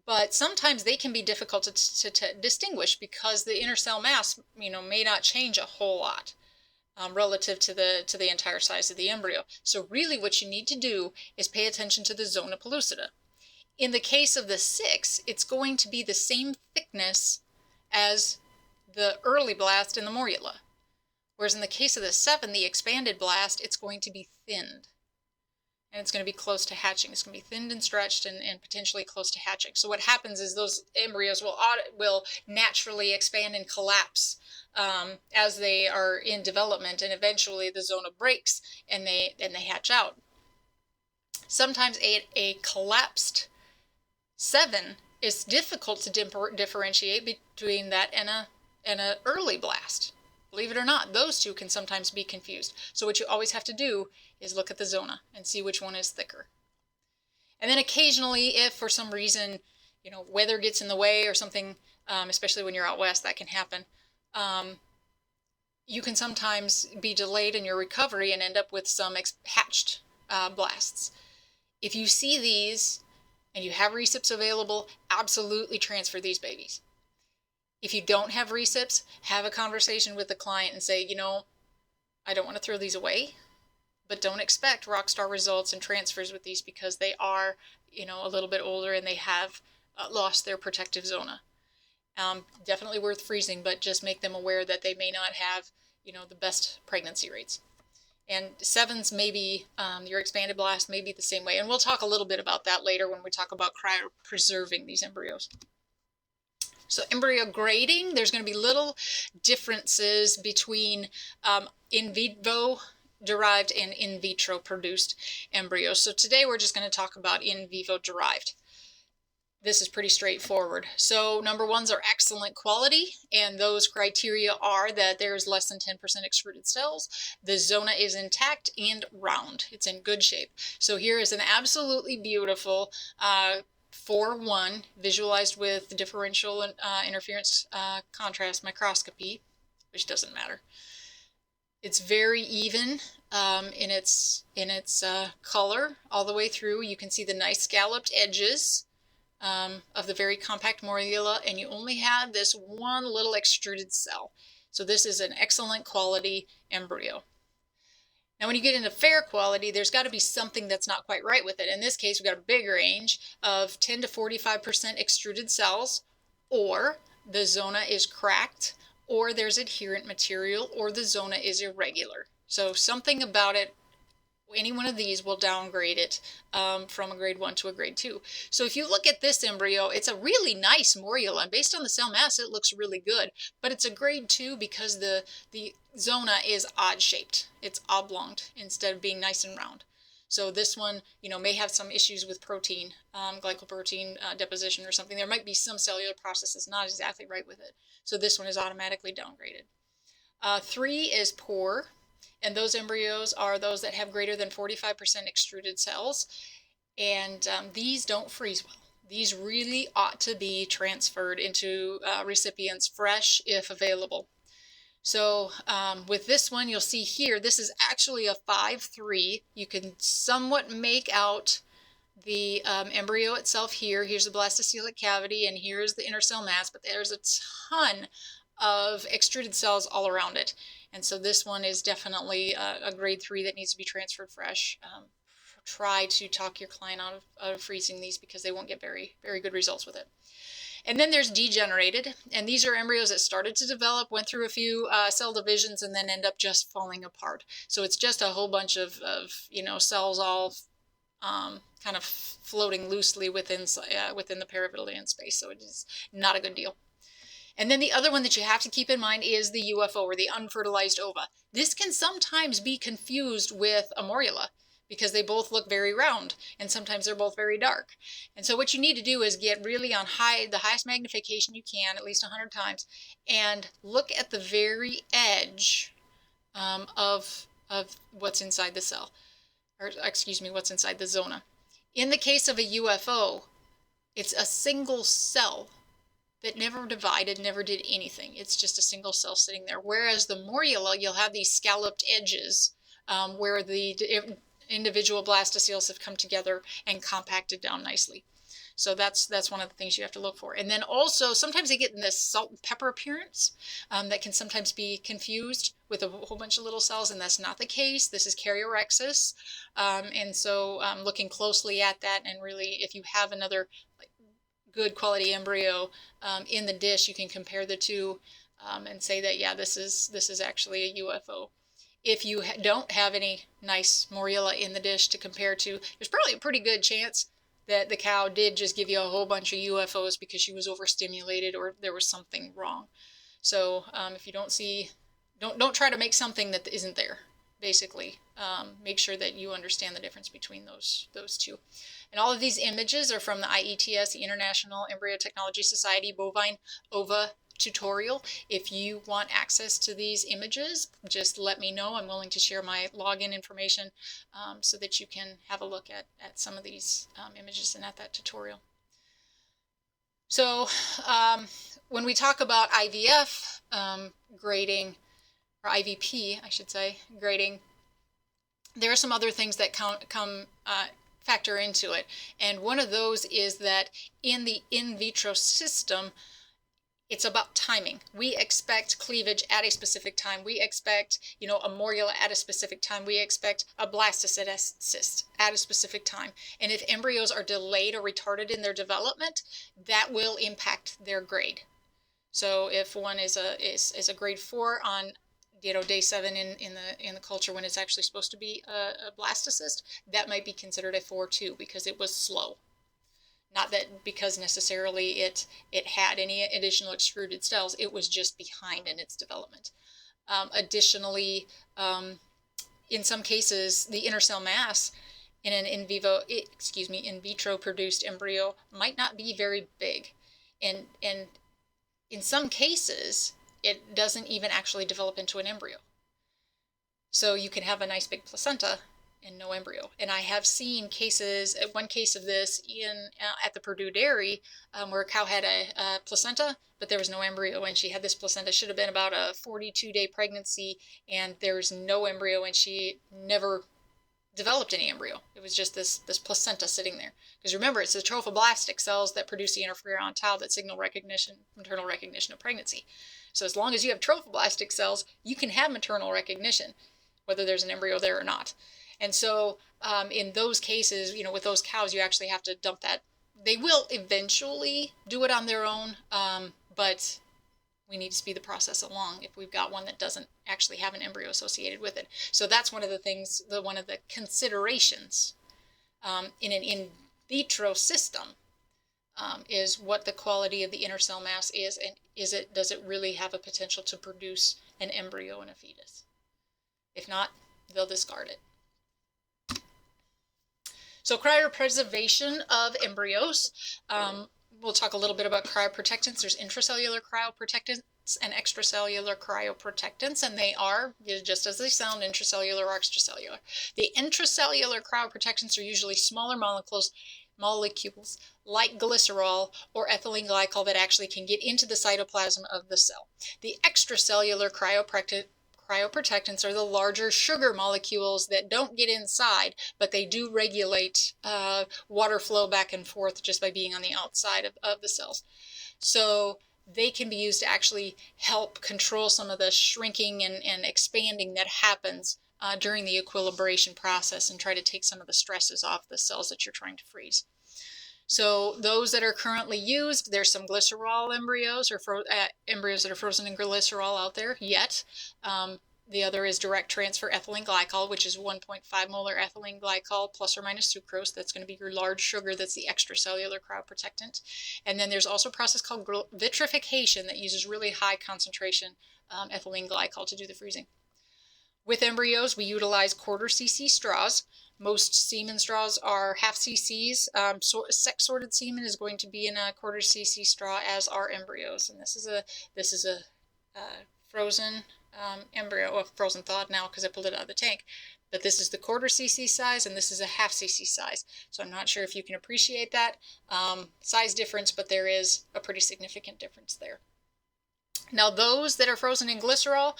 but sometimes they can be difficult to distinguish because the inner cell mass, may not change a whole lot relative to the entire size of the embryo. So really what you need to do is pay attention to the zona pellucida. In the case of the 6, it's going to be the same thickness as the early blast in the morula. Whereas in the case of the 7, the expanded blast, it's going to be thinned. And it's going to be close to hatching. It's going to be thinned and stretched and potentially close to hatching. So what happens is those embryos will naturally expand and collapse as they are in development, and eventually the zona breaks and they hatch out. Sometimes a collapsed 7 is difficult to differentiate between that and an early blast. Believe it or not, those two can sometimes be confused. So what you always have to do is look at the zona and see which one is thicker. And then occasionally, if for some reason, weather gets in the way or something, especially when you're out west, that can happen. You can sometimes be delayed in your recovery and end up with some hatched blasts. If you see these and you have recips available, absolutely transfer these babies. If you don't have recips, have a conversation with the client and say, I don't want to throw these away, but don't expect rock star results and transfers with these because they are, a little bit older and they have lost their protective zona. Definitely worth freezing, but just make them aware that they may not have, the best pregnancy rates. And 7s maybe your expanded blast may be the same way. And we'll talk a little bit about that later when we talk about cryopreserving these embryos. So embryo grading, there's going to be little differences between in vivo derived and in vitro produced embryos. So today we're just going to talk about in vivo derived. This is pretty straightforward. So number ones are excellent quality, and those criteria are that there's less than 10% extruded cells, the zona is intact and round. It's in good shape. So here is an absolutely beautiful 4-1 visualized with differential interference contrast microscopy, which doesn't matter. It's very even in its color all the way through. You can see the nice scalloped edges of the very compact morula, and you only have this one little extruded cell. So this is an excellent quality embryo. Now when you get into fair quality, there's got to be something that's not quite right with it. In this case, we've got a big range of 10 to 45% extruded cells, or the zona is cracked, or there's adherent material, or the zona is irregular. So something about it, any one of these will downgrade it from a grade 1 to a grade 2. So if you look at this embryo, it's a really nice morula, and based on the cell mass, it looks really good. But it's a grade 2 because the zona is odd shaped. It's oblonged instead of being nice and round. So this one, may have some issues with protein, glycoprotein deposition or something. There might be some cellular processes not exactly right with it. So this one is automatically downgraded. 3 is poor. And those embryos are those that have greater than 45% extruded cells. And these don't freeze well. These really ought to be transferred into recipients fresh if available. So with this one, you'll see here, this is actually a 5-3. You can somewhat make out the embryo itself here. Here's the blastocelic cavity, and here's the inner cell mass, but there's a ton of extruded cells all around it. And so this one is definitely a grade 3 that needs to be transferred fresh. Try to talk your client out of freezing these because they won't get very, very good results with it. And then there's degenerated, and these are embryos that started to develop, went through a few cell divisions, and then end up just falling apart. So it's just a whole bunch of cells all kind of floating loosely within the paravitalian space. So it is not a good deal. And then the other one that you have to keep in mind is the UFO, or the unfertilized ova. This can sometimes be confused with a morula because they both look very round, and sometimes they're both very dark. And so what you need to do is get really on the highest magnification you can, at least 100 times, and look at the very edge of what's inside the cell, or excuse me, what's inside the zona. In the case of a UFO, it's a single cell that never divided, never did anything. It's just a single cell sitting there. Whereas the morula, you'll have these scalloped edges where the individual blastoceles have come together and compacted down nicely. So that's one of the things you have to look for. And then also, sometimes they get in this salt and pepper appearance that can sometimes be confused with a whole bunch of little cells, and that's not the case. This is Karyarexis. And so looking closely at that, and really, if you have another good quality embryo in the dish, you can compare the two and say that, yeah, this is actually a UFO. If you don't have any nice morula in the dish to compare to, there's probably a pretty good chance that the cow did just give you a whole bunch of UFOs because she was overstimulated or there was something wrong. So if you don't see, don't try to make something that isn't there. Basically, make sure that you understand the difference between those two. And all of these images are from the IETS, the International Embryo Technology Society Bovine Ova tutorial. If you want access to these images, just let me know. I'm willing to share my login information so that you can have a look at some of these images and at that tutorial. So when we talk about IVF grading, or IVP, I should say, grading, there are some other things that factor into it. And one of those is that in the in vitro system, it's about timing. We expect cleavage at a specific time. We expect, a morula at a specific time. We expect a blastocyst at a specific time. And if embryos are delayed or retarded in their development, that will impact their grade. So if one is a grade 4 on day 7 in the culture when it's actually supposed to be a blastocyst, that might be considered a 4-2 because it was slow. Not that because necessarily it had any additional extruded cells, it was just behind in its development. Additionally, in some cases, the inner cell mass in an in vitro produced embryo might not be very big, and in some cases, it doesn't even actually develop into an embryo. So you can have a nice big placenta and no embryo. And I have seen cases, one case of this at the Purdue dairy, where a cow had a placenta, but there was no embryo, and she had this placenta. Should have been about a 42-day pregnancy, and there's no embryo, and she never developed any embryo. It was just this placenta sitting there. Because remember, it's the trophoblastic cells that produce the interferon tau that signal maternal recognition of pregnancy. So as long as you have trophoblastic cells, you can have maternal recognition, whether there's an embryo there or not. And so in those cases, with those cows, you actually have to dump that. They will eventually do it on their own, but we need to speed the process along if we've got one that doesn't actually have an embryo associated with it. So that's one of the things, one of the considerations in an in vitro system is what the quality of the inner cell mass is, and does it really have a potential to produce an embryo in a fetus? If not, they'll discard it. So cryopreservation of embryos. We'll talk a little bit about cryoprotectants. There's intracellular cryoprotectants and extracellular cryoprotectants, and they are, just as they sound, intracellular or extracellular. The intracellular cryoprotectants are usually smaller molecules like glycerol or ethylene glycol that actually can get into the cytoplasm of the cell. The extracellular cryoprotectants are the larger sugar molecules that don't get inside, but they do regulate water flow back and forth just by being on the outside of the cells. So they can be used to actually help control some of the shrinking and expanding that happens during the equilibration process and try to take some of the stresses off the cells that you're trying to freeze. So those that are currently used, there's some glycerol embryos or embryos that are frozen in glycerol out there yet. The other is direct transfer ethylene glycol, which is 1.5 molar ethylene glycol plus or minus sucrose. That's going to be your large sugar. That's the extracellular cryoprotectant. And then there's also a process called vitrification that uses really high concentration ethylene glycol to do the freezing. With embryos, we utilize 1/4 cc straws. Most semen straws are 1/2 cc's. Sex-sorted semen is going to be in a 1/4 cc straw, as are embryos. And this is a frozen embryo, well, frozen thawed now because I pulled it out of the tank. But this is the 1/4 cc size, and this is a 1/2 cc size. So I'm not sure if you can appreciate that size difference, but there is a pretty significant difference there. Now, those that are frozen in glycerol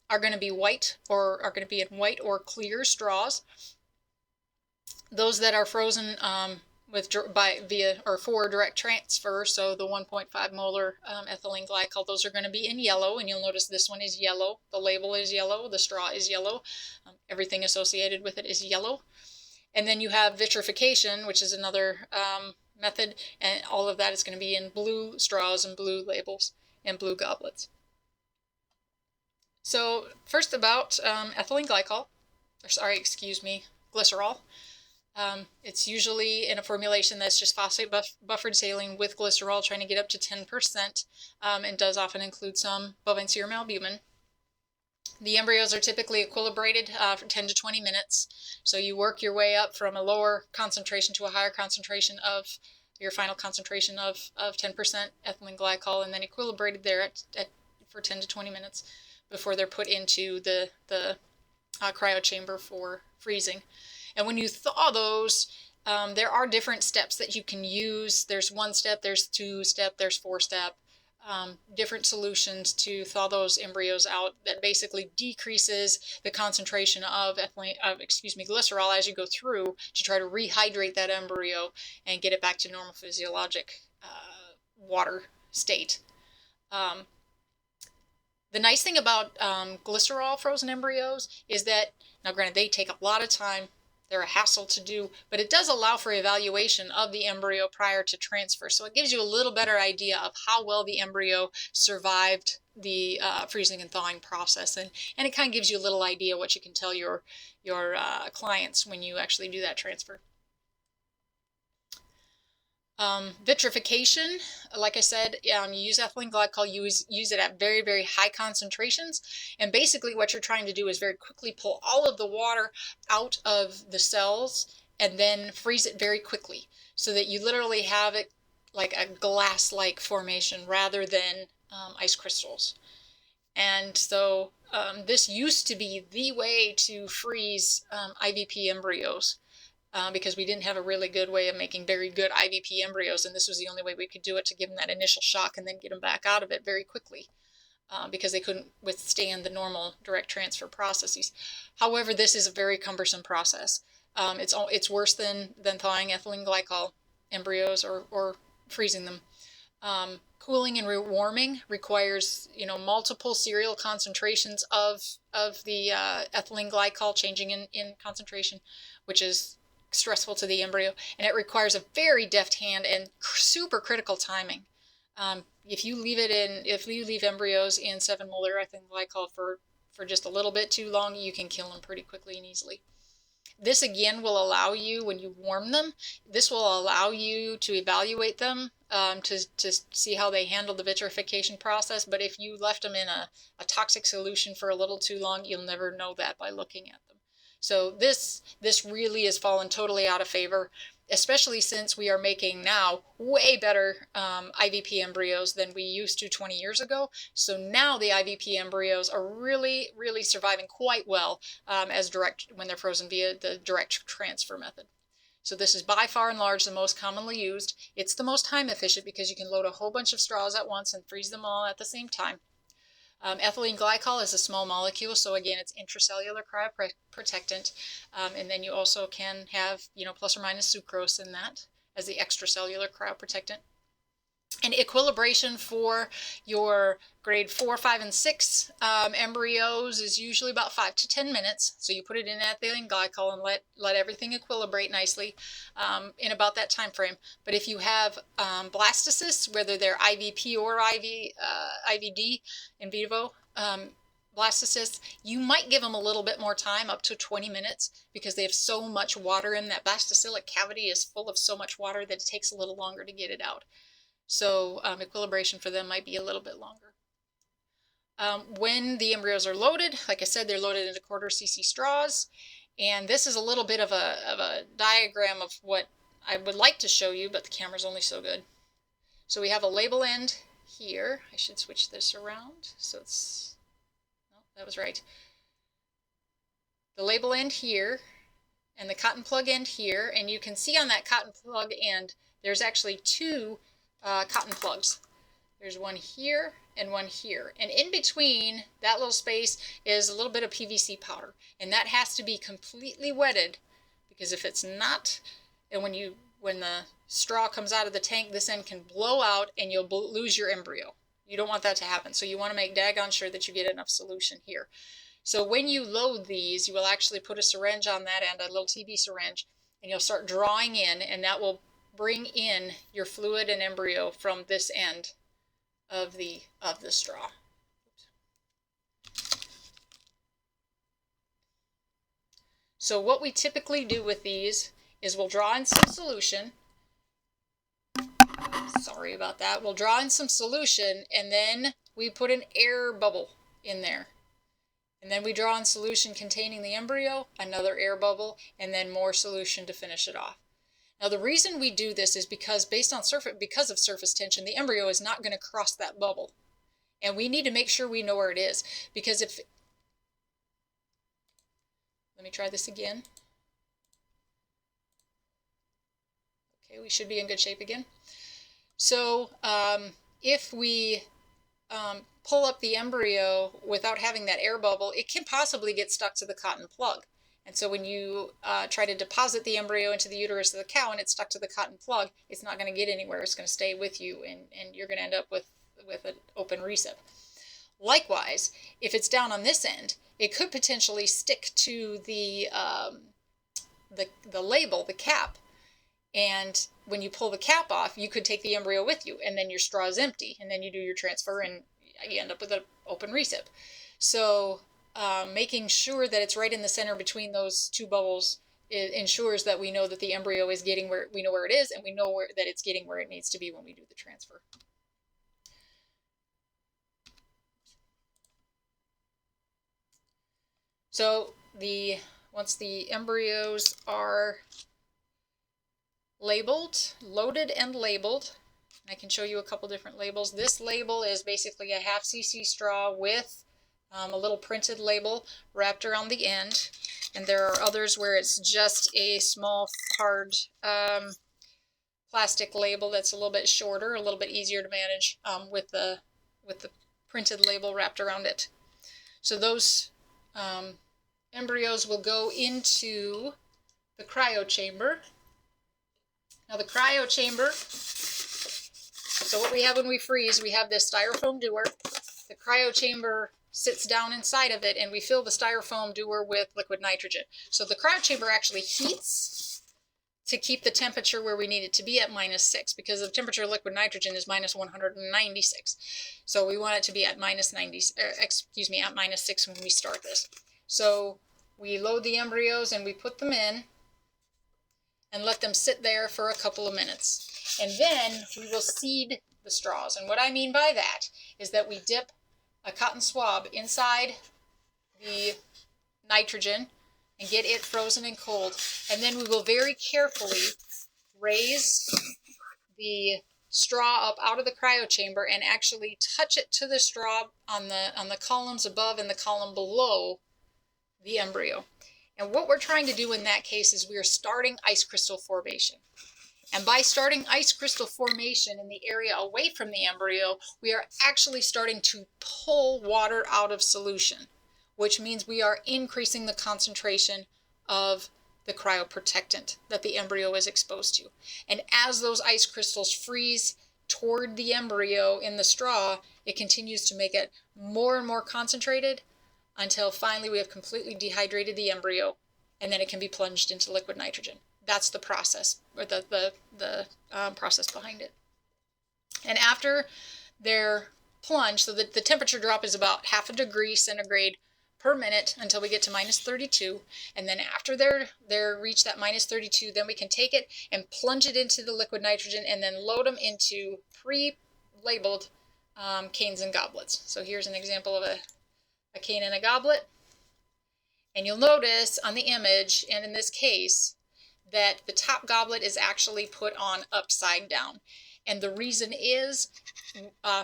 are going to be white, or are going to be in white or clear straws. Those that are frozen for direct transfer, so the 1.5 molar ethylene glycol, those are going to be in yellow, and you'll notice this one is yellow. The label is yellow, the straw is yellow, everything associated with it is yellow. And then you have vitrification, which is another method, and all of that is going to be in blue straws and blue labels and blue goblets. So first about ethylene glycol, glycerol. It's usually in a formulation that's just phosphate buffered saline with glycerol, trying to get up to 10%, and does often include some bovine serum albumin. The embryos are typically equilibrated for 10 to 20 minutes. So you work your way up from a lower concentration to a higher concentration of your final concentration of 10% ethylene glycol, and then equilibrated there for 10 to 20 minutes before they're put into the cryo chamber for freezing. And when you thaw those, there are different steps that you can use. There's 1 step, there's 2 step, there's 4 step, different solutions to thaw those embryos out that basically decreases the concentration of glycerol as you go through to try to rehydrate that embryo and get it back to normal physiologic water state. The nice thing about glycerol frozen embryos is that, now granted, they take a lot of time They're a hassle to do, but it does allow for evaluation of the embryo prior to transfer. So it gives you a little better idea of how well the embryo survived the freezing and thawing process, and it kind of gives you a little idea what you can tell your clients when you actually do that transfer. Vitrification, like I said, you use ethylene glycol, use it at very, very high concentrations. And basically what you're trying to do is very quickly pull all of the water out of the cells and then freeze it very quickly so that you literally have it like a glass-like formation rather than ice crystals. And so this used to be the way to freeze IVP embryos. Because we didn't have a really good way of making very good IVP embryos, and this was the only way we could do it to give them that initial shock and then get them back out of it very quickly, because they couldn't withstand the normal direct transfer processes. However, this is a very cumbersome process. It's worse than thawing ethylene glycol embryos or freezing them. Cooling and rewarming requires multiple serial concentrations of the ethylene glycol changing in concentration, which is stressful to the embryo, and it requires a very deft hand and super critical timing. If you leave embryos in 7 molar ethylene glycol for just a little bit too long, you can kill them pretty quickly and easily. This again will allow you, when you warm them, this will allow you to evaluate them to see how they handle the vitrification process. But if you left them in a toxic solution for a little too long, you'll never know that by looking at them. So this really has fallen totally out of favor, especially since we are making now way better IVP embryos than we used to 20 years ago. So now the IVP embryos are really, really surviving quite well as direct when they're frozen via the direct transfer method. So this is by far and large the most commonly used. It's the most time efficient because you can load a whole bunch of straws at once and freeze them all at the same time. Ethylene glycol is a small molecule, so again, it's intracellular cryoprotectant, and then you also can have, plus or minus sucrose in that as the extracellular cryoprotectant. And equilibration for your grade 4, 5, and 6 embryos is usually about 5 to 10 minutes. So you put it in ethylene glycol and let everything equilibrate nicely in about that time frame. But if you have blastocysts, whether they're IVP or IVD in vivo blastocysts, you might give them a little bit more time, up to 20 minutes, because they have so much water in that blastocylic cavity is full of so much water that it takes a little longer to get it out. So equilibration for them might be a little bit longer. When the embryos are loaded, like I said, they're loaded into 1/4 cc straws. And this is a little bit of a diagram of what I would like to show you, but the camera's only so good. So we have a label end here. I should switch this around. So it's, no, that was right. The label end here and the cotton plug end here. And you can see on that cotton plug end, there's actually 2 cotton plugs. There's one here and one here, and in between that little space is a little bit of PVC powder, and that has to be completely wetted, because if it's not, and when the straw comes out of the tank, this end can blow out and you'll lose your embryo. You don't want that to happen, so you want to make daggone sure that you get enough solution here. So when you load these, you will actually put a syringe on that end, a little TB syringe, and you'll start drawing in, and that will bring in your fluid and embryo from this end of the straw. So what we typically do with these is we'll draw in some solution. Sorry about that. We'll draw in some solution, and then we put an air bubble in there. And then we draw in solution containing the embryo, another air bubble, and then more solution to finish it off. Now the reason we do this is because because of surface tension, the embryo is not going to cross that bubble. And we need to make sure we know where it is, because let me try this again. Okay, we should be in good shape again. So if we pull up the embryo without having that air bubble, it can possibly get stuck to the cotton plug. And so when you try to deposit the embryo into the uterus of the cow and it's stuck to the cotton plug, it's not going to get anywhere. It's going to stay with you, and you're going to end up with an open recip. Likewise, if it's down on this end, it could potentially stick to the the label, the cap. And when you pull the cap off, you could take the embryo with you, and then your straw is empty, and then you do your transfer, and you end up with an open recip. So making sure that it's right in the center between those two bubbles, it ensures that we know that the embryo is getting where we know where it is, and we know that it's getting where it needs to be when we do the transfer. So once the embryos are labeled, loaded and labeled, I can show you a couple different labels. This label is basically a 0.5 cc straw with a little printed label wrapped around the end. And there are others where it's just a small hard plastic label that's a little bit shorter, a little bit easier to manage with the printed label wrapped around it. So those embryos will go into the cryo chamber. Now the cryo chamber, so what we have when we freeze, we have this styrofoam dewar. The cryo chamber sits down inside of it, and we fill the styrofoam dewar with liquid nitrogen. So the cryo chamber actually heats to keep the temperature where we need it to be at -6, because the temperature of liquid nitrogen is -196. So we want it to be at at -6 when we start this. So we load the embryos and we put them in and let them sit there for a couple of minutes. And then we will seed the straws. And what I mean by that is that we dip a cotton swab inside the nitrogen and get it frozen and cold. And then we will very carefully raise the straw up out of the cryo chamber and actually touch it to the straw on the columns above and the column below the embryo. And what we're trying to do in that case is we are starting ice crystal formation. And by starting ice crystal formation in the area away from the embryo, we are actually starting to pull water out of solution, which means we are increasing the concentration of the cryoprotectant that the embryo is exposed to. And as those ice crystals freeze toward the embryo in the straw, it continues to make it more and more concentrated until finally we have completely dehydrated the embryo, and then it can be plunged into liquid nitrogen. That's the process, or the process behind it. And after they're plunged, so that the temperature drop is about 0.5 degree centigrade per minute until we get to -32, and then after they're reached that -32, then we can take it and plunge it into the liquid nitrogen and then load them into pre-labeled canes and goblets. So here's an example of a cane and a goblet, and you'll notice on the image, and in this case, that the top goblet is actually put on upside down. And the reason is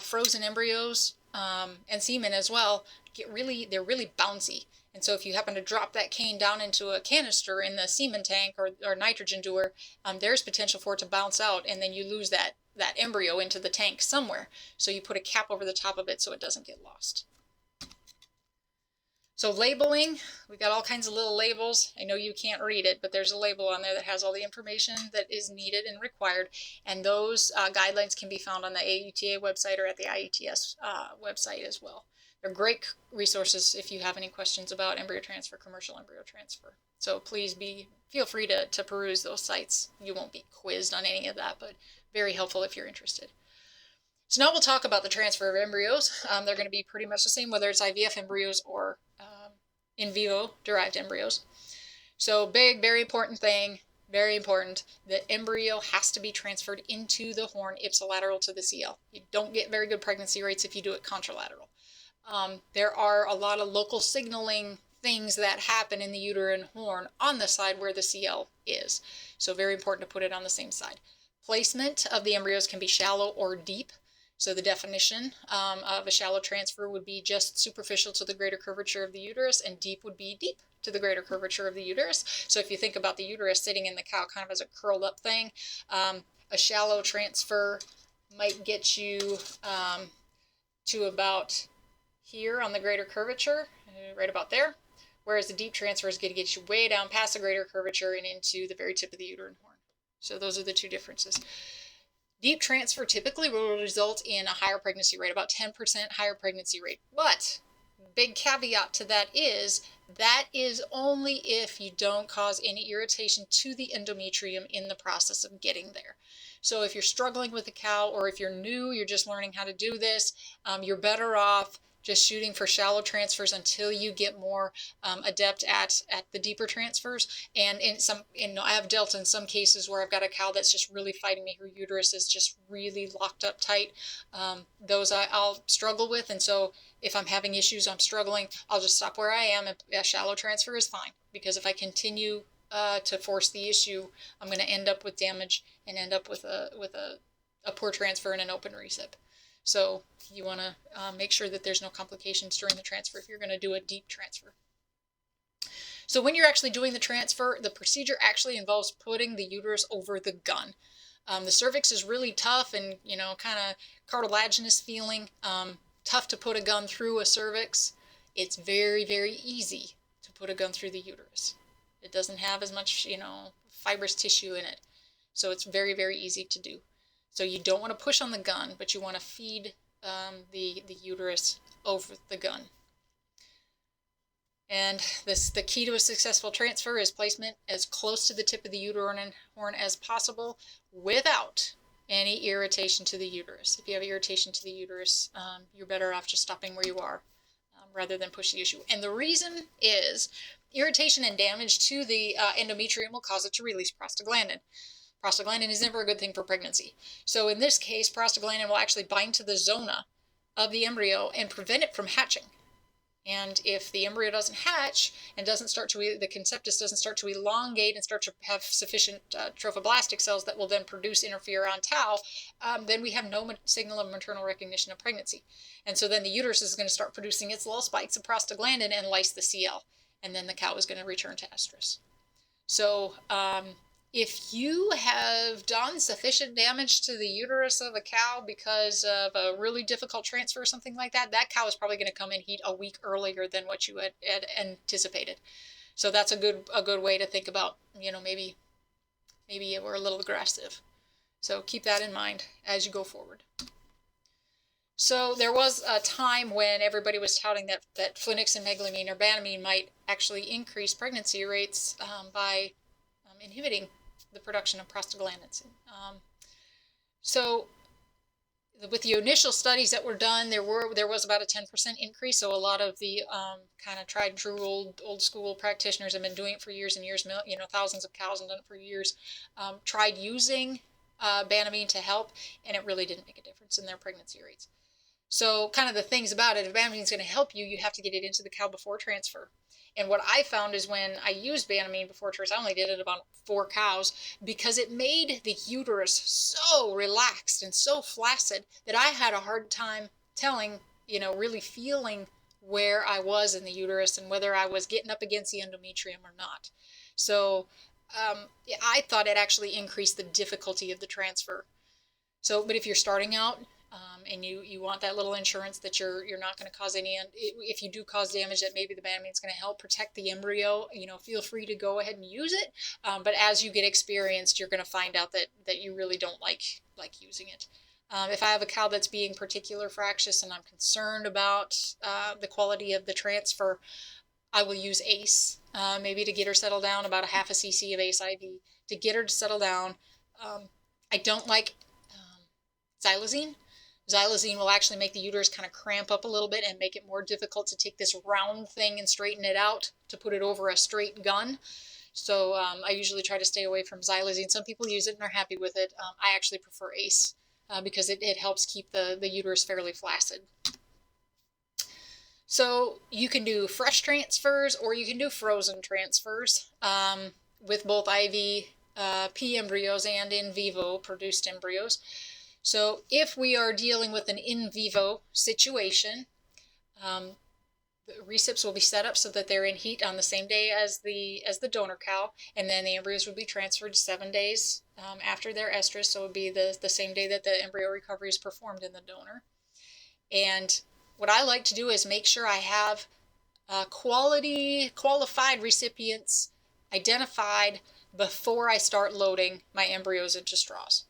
frozen embryos and semen as well they're really bouncy. And so if you happen to drop that cane down into a canister in the semen tank or nitrogen dewar, there's potential for it to bounce out, and then you lose that embryo into the tank somewhere. So you put a cap over the top of it so it doesn't get lost. So labeling, we've got all kinds of little labels. I know you can't read it, but there's a label on there that has all the information that is needed and required. And those guidelines can be found on the AUTA website or at the IETS website as well. They're great resources if you have any questions about embryo transfer, commercial embryo transfer. So please feel free to peruse those sites. You won't be quizzed on any of that, but very helpful if you're interested. So now we'll talk about the transfer of embryos. They're going to be pretty much the same, whether it's IVF embryos or in vivo derived embryos. So very important thing, very important, the embryo has to be transferred into the horn ipsilateral to the CL. You don't get very good pregnancy rates if you do it contralateral. There are a lot of local signaling things that happen in the uterine horn on the side where the CL is. So very important to put it on the same side. Placement of the embryos can be shallow or deep. So the definition of a shallow transfer would be just superficial to the greater curvature of the uterus, and deep would be deep to the greater curvature of the uterus. So if you think about the uterus sitting in the cow kind of as a curled up thing, a shallow transfer might get you to about here on the greater curvature, right about there, whereas the deep transfer is going to get you way down past the greater curvature and into the very tip of the uterine horn. So those are the two differences. Deep transfer typically will result in a higher pregnancy rate, about 10% higher pregnancy rate. But big caveat to that is only if you don't cause any irritation to the endometrium in the process of getting there. So if you're struggling with a cow, or if you're new, you're just learning how to do this, you're better off just shooting for shallow transfers until you get more adept at the deeper transfers. And I have dealt in some cases where I've got a cow that's just really fighting me. Her uterus is just really locked up tight. Those I'll struggle with. And so if I'm having issues, I'm struggling, I'll just stop where I am. A shallow transfer is fine, because if I continue to force the issue, I'm going to end up with damage and end up with a poor transfer and an open recip. So you want to make sure that there's no complications during the transfer if you're going to do a deep transfer. So when you're actually doing the transfer, the procedure actually involves putting the uterus over the gun. The cervix is really tough and, kind of cartilaginous feeling. Tough to put a gun through a cervix. It's very, very easy to put a gun through the uterus. It doesn't have as much, fibrous tissue in it. So it's very, very easy to do. So you don't want to push on the gun, but you want to feed the uterus over the gun. And the key to a successful transfer is placement as close to the tip of the uterine horn as possible without any irritation to the uterus. If you have irritation to the uterus, you're better off just stopping where you are rather than push the issue. And the reason is irritation and damage to the endometrium will cause it to release prostaglandin. Prostaglandin is never a good thing for pregnancy. So in this case, prostaglandin will actually bind to the zona of the embryo and prevent it from hatching. And if the embryo doesn't hatch and the conceptus doesn't start to elongate and start to have sufficient trophoblastic cells that will then produce interferon tau, then we have no signal of maternal recognition of pregnancy. And so then the uterus is going to start producing its little spikes of prostaglandin and lyse the CL. And then the cow is going to return to estrus. So if you have done sufficient damage to the uterus of a cow because of a really difficult transfer or something like that, that cow is probably going to come in heat a week earlier than what you had anticipated. So that's a good way to think about, maybe we're a little aggressive. So keep that in mind as you go forward. So there was a time when everybody was touting that flunixin-meglumine or banamine might actually increase pregnancy rates by inhibiting the production of prostaglandins. So with the initial studies that were done, there was about a 10% increase. So a lot of the kind of tried and true old school practitioners have been doing it for years and years. Thousands of cows have done it for years. Tried using banamine to help, and it really didn't make a difference in their pregnancy rates. So kind of the things about it, if banamine is going to help you, you have to get it into the cow before transfer. And what I found is when I used banamine before transfer, I only did it about 4 cows, because it made the uterus so relaxed and so flaccid that I had a hard time telling, really feeling where I was in the uterus and whether I was getting up against the endometrium or not. So I thought it actually increased the difficulty of the transfer. So, but if you're starting out, and you want that little insurance that you're not going to cause any, if you do cause damage, that maybe the banamine is going to help protect the embryo, feel free to go ahead and use it. But as you get experienced, you're going to find out that you really don't like using it. If I have a cow that's being particular fractious and I'm concerned about the quality of the transfer, I will use ACE, maybe to get her settled down, about a half a cc of ACE IV to get her to settle down. I don't like xylazine. Xylazine will actually make the uterus kind of cramp up a little bit and make it more difficult to take this round thing and straighten it out to put it over a straight gun. So I usually try to stay away from xylazine. Some people use it and are happy with it. I actually prefer ACE because it helps keep the uterus fairly flaccid. So you can do fresh transfers or you can do frozen transfers with both IV P embryos and in vivo produced embryos. So if we are dealing with an in vivo situation, the recips will be set up so that they're in heat on the same day as the donor cow, and then the embryos will be transferred 7 days after their estrus, so it would be the same day that the embryo recovery is performed in the donor. And what I like to do is make sure I have qualified recipients identified before I start loading my embryos into straws.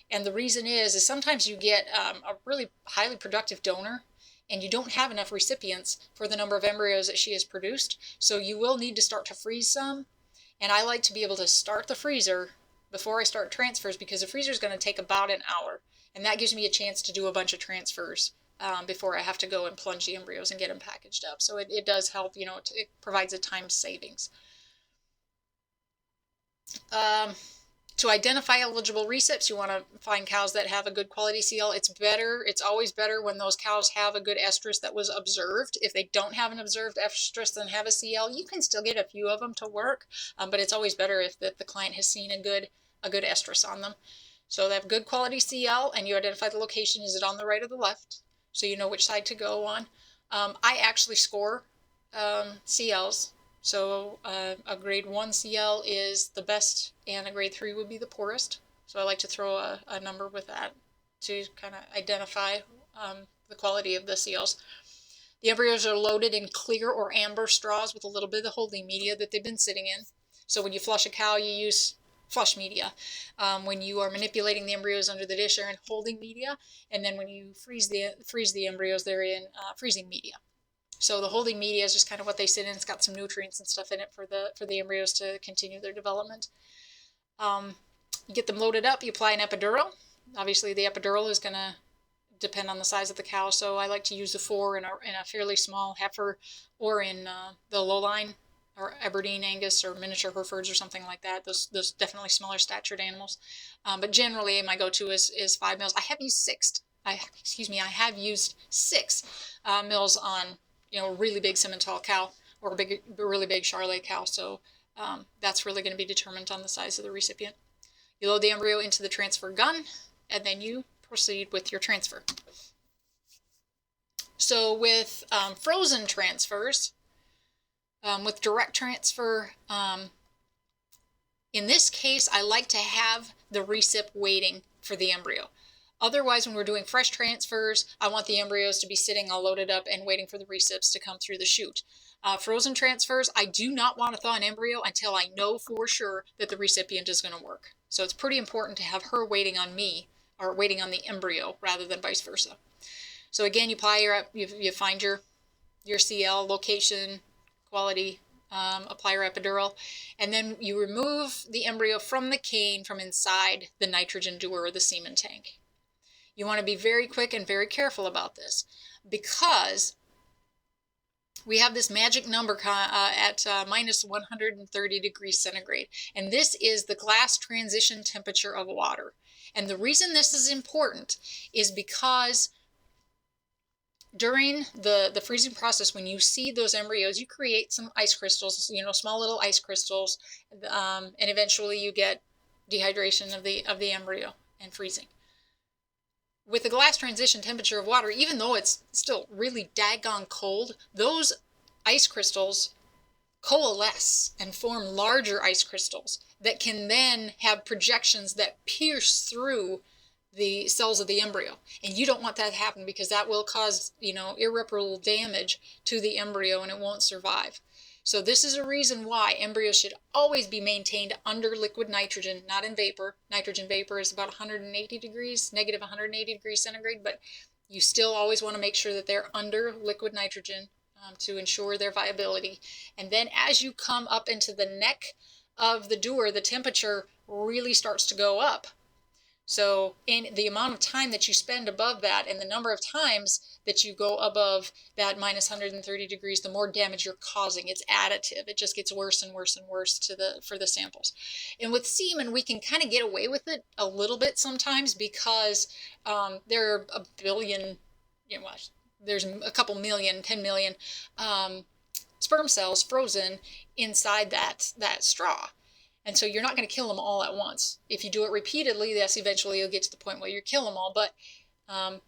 And the reason is sometimes you get a really highly productive donor, and you don't have enough recipients for the number of embryos that she has produced. So you will need to start to freeze some. And I like to be able to start the freezer before I start transfers, because the freezer is going to take about an hour. And that gives me a chance to do a bunch of transfers before I have to go and plunge the embryos and get them packaged up. So it does help, it provides a time savings. To identify eligible recips, you want to find cows that have a good quality CL. It's always better when those cows have a good estrus that was observed. If they don't have an observed estrus and have a CL, you can still get a few of them to work, but it's always better if the client has seen a good estrus on them. So they have good quality CL, and you identify the location. Is it on the right or the left? So you know which side to go on. I actually score CLs. So a grade 1 CL is the best, and a grade 3 would be the poorest. So I like to throw a number with that to kind of identify the quality of the CLs. The embryos are loaded in clear or amber straws with a little bit of the holding media that they've been sitting in. So when you flush a cow, you use flush media. When you are manipulating the embryos under the dish, they're in holding media, and then when you freeze the embryos, they're in freezing media. So the holding media is just kind of what they sit in. It's got some nutrients and stuff in it for the embryos to continue their development. You get them loaded up. You apply an epidural. Obviously, the epidural is going to depend on the size of the cow. So I like to use the 4 in a fairly small heifer, or in the low line, or Aberdeen Angus, or miniature Herefords, or something like that. Those definitely smaller statured animals. But generally, my go-to is 5 mils. I have used 6. I have used 6 mils on really big Simmental cow, or a really big Charolais cow. So that's really going to be determined on the size of the recipient. You load the embryo into the transfer gun, and then you proceed with your transfer. So with frozen transfers, with direct transfer, in this case, I like to have the recip waiting for the embryo. Otherwise, when we're doing fresh transfers, I want the embryos to be sitting all loaded up and waiting for the recips to come through the chute. Frozen transfers, I do not want to thaw an embryo until I know for sure that the recipient is going to work. So it's pretty important to have her waiting on me, or waiting on the embryo, rather than vice versa. So again, you find your CL location, quality, apply your epidural, and then you remove the embryo from the cane from inside the nitrogen dewar, or the semen tank. You want to be very quick and very careful about this, because we have this magic number at minus 130 degrees centigrade, and this is the glass transition temperature of water. And the reason this is important is because during the freezing process, when you seed those embryos, you create some ice crystals, small little ice crystals, and eventually you get dehydration of the embryo and freezing. With the glass transition temperature of water, even though it's still really daggone cold, those ice crystals coalesce and form larger ice crystals that can then have projections that pierce through the cells of the embryo. And you don't want that to happen, because that will cause, irreparable damage to the embryo, and it won't survive. So this is a reason why embryos should always be maintained under liquid nitrogen, not in vapor. Nitrogen vapor is about negative 180 degrees centigrade, but you still always want to make sure that they're under liquid nitrogen to ensure their viability. And then as you come up into the neck of the dewar, the temperature really starts to go up. So in the amount of time that you spend above that, and the number of times that you go above that minus 130 degrees, the more damage you're causing. It's additive. It just gets worse and worse and worse for the samples. And with semen, we can kind of get away with it a little bit sometimes, because there are a billion, there's a couple million, 10 million sperm cells frozen inside that straw. And so you're not going to kill them all at once. If you do it repeatedly, yes, eventually you'll get to the point where you kill them all. But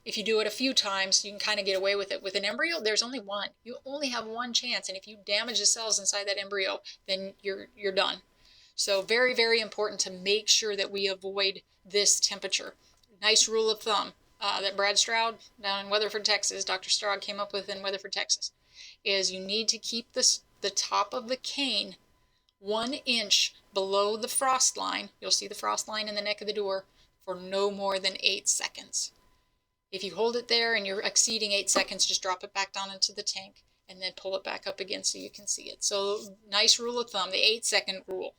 if you do it a few times, you can kind of get away with it. With an embryo, there's only one. You only have one chance. And if you damage the cells inside that embryo, then you're done. So very, very important to make sure that we avoid this temperature. Nice rule of thumb that Brad Stroud down in Weatherford, Texas, Dr. Stroud came up with in Weatherford, Texas, is you need to keep the top of the cane 1 inch below the frost line. You'll see the frost line in the neck of the dewar for no more than 8 seconds. If you hold it there and you're exceeding 8 seconds, just drop it back down into the tank and then pull it back up again so you can see it. So nice rule of thumb, the 8-second rule.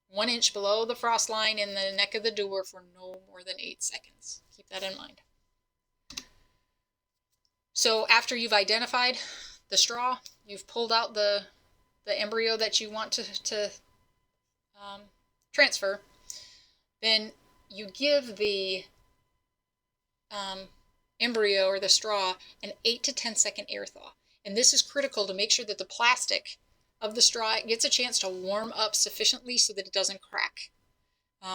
1 inch below the frost line in the neck of the doer for no more than 8 seconds. Keep that in mind. So after you've identified the straw, you've pulled out the embryo that you want to transfer, then you give the embryo or the straw an 8 to 10 second air thaw. And this is critical to make sure that the plastic of the straw gets a chance to warm up sufficiently so that it doesn't crack.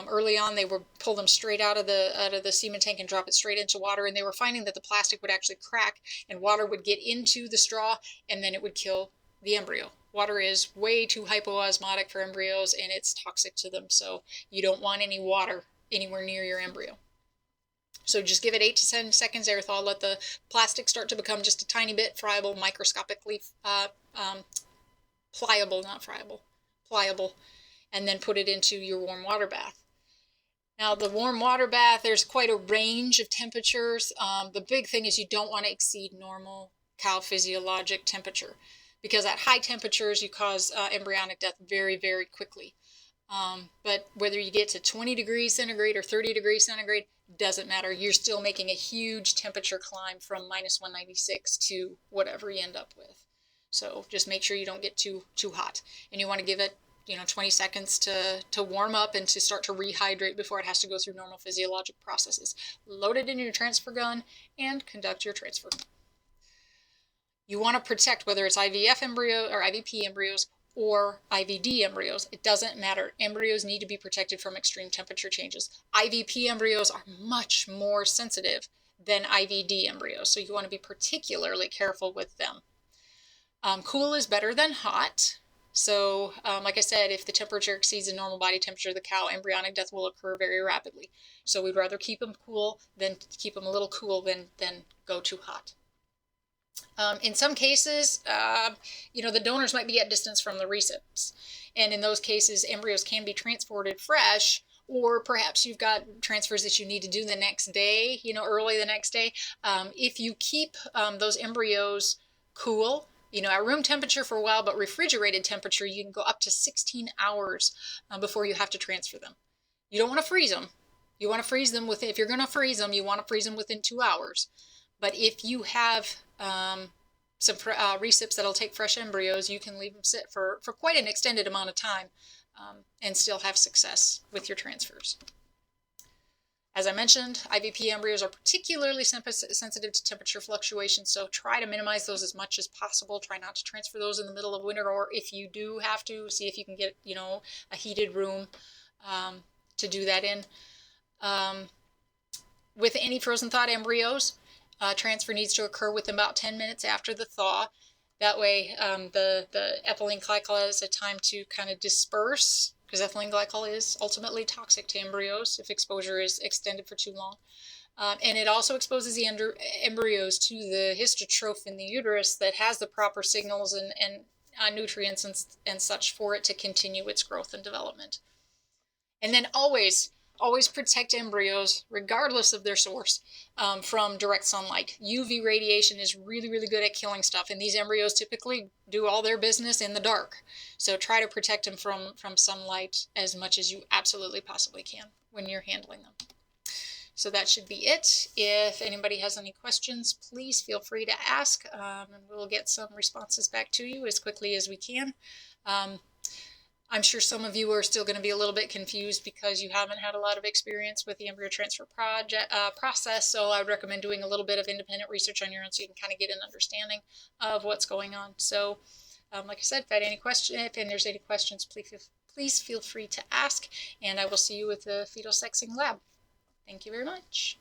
Early on, they would pull them straight out of the semen tank and drop it straight into water, and they were finding that the plastic would actually crack and water would get into the straw, and then it would kill the embryo. Water is way too hypoosmotic for embryos, and it's toxic to them, so you don't want any water anywhere near your embryo. So just give it 8 to 10 seconds air thaw. Let the plastic start to become just a tiny bit friable, microscopically pliable, not friable, pliable, and then put it into your warm water bath. Now, the warm water bath, there's quite a range of temperatures. The big thing is you don't want to exceed normal cow physiologic temperature, because at high temperatures you cause embryonic death very, very quickly. But whether you get to 20 degrees centigrade or 30 degrees centigrade, doesn't matter. You're still making a huge temperature climb from minus 196 to whatever you end up with. So just make sure you don't get too hot. And you want to give it 20 seconds to warm up and to start to rehydrate before it has to go through normal physiologic processes. Load it in your transfer gun and conduct your transfer. You want to protect whether it's IVF embryo or IVP embryos or IVD embryos. It doesn't matter. Embryos need to be protected from extreme temperature changes. IVP embryos are much more sensitive than IVD embryos, so you want to be particularly careful with them. Cool is better than hot. So, like I said, if the temperature exceeds the normal body temperature of the cow, embryonic death will occur very rapidly. So we'd rather keep them cool than keep them a little cool than go too hot. In some cases, the donors might be at distance from the recips. And in those cases, embryos can be transported fresh, or perhaps you've got transfers that you need to do the next day, early the next day. If you keep those embryos cool, at room temperature for a while, but refrigerated temperature, you can go up to 16 hours before you have to transfer them. You don't want to freeze them. You want to freeze them if you're going to freeze them, you want to freeze them within 2 hours. But if you have some recips that'll take fresh embryos, you can leave them sit for quite an extended amount of time and still have success with your transfers. As I mentioned, IVP embryos are particularly sensitive to temperature fluctuations, so try to minimize those as much as possible. Try not to transfer those in the middle of winter, or if you do have to, see if you can get, a heated room to do that in. With any frozen thawed embryos, transfer needs to occur within about 10 minutes after the thaw. That way, the ethylene glycol has a time to kind of disperse, because ethylene glycol is ultimately toxic to embryos if exposure is extended for too long. And it also exposes the embryos to the histotroph in the uterus that has the proper signals and nutrients and such for it to continue its growth and development. And then always protect embryos, regardless of their source, from direct sunlight. UV radiation is really, really good at killing stuff, and these embryos typically do all their business in the dark. So try to protect them from sunlight as much as you absolutely possibly can when you're handling them. So that should be it. If anybody has any questions, please feel free to ask, and we'll get some responses back to you as quickly as we can. I'm sure some of you are still going to be a little bit confused because you haven't had a lot of experience with the embryo transfer process, so I would recommend doing a little bit of independent research on your own so you can kind of get an understanding of what's going on. So, like I said, if there's any questions, please feel free to ask, and I will see you at the fetal sexing lab. Thank you very much.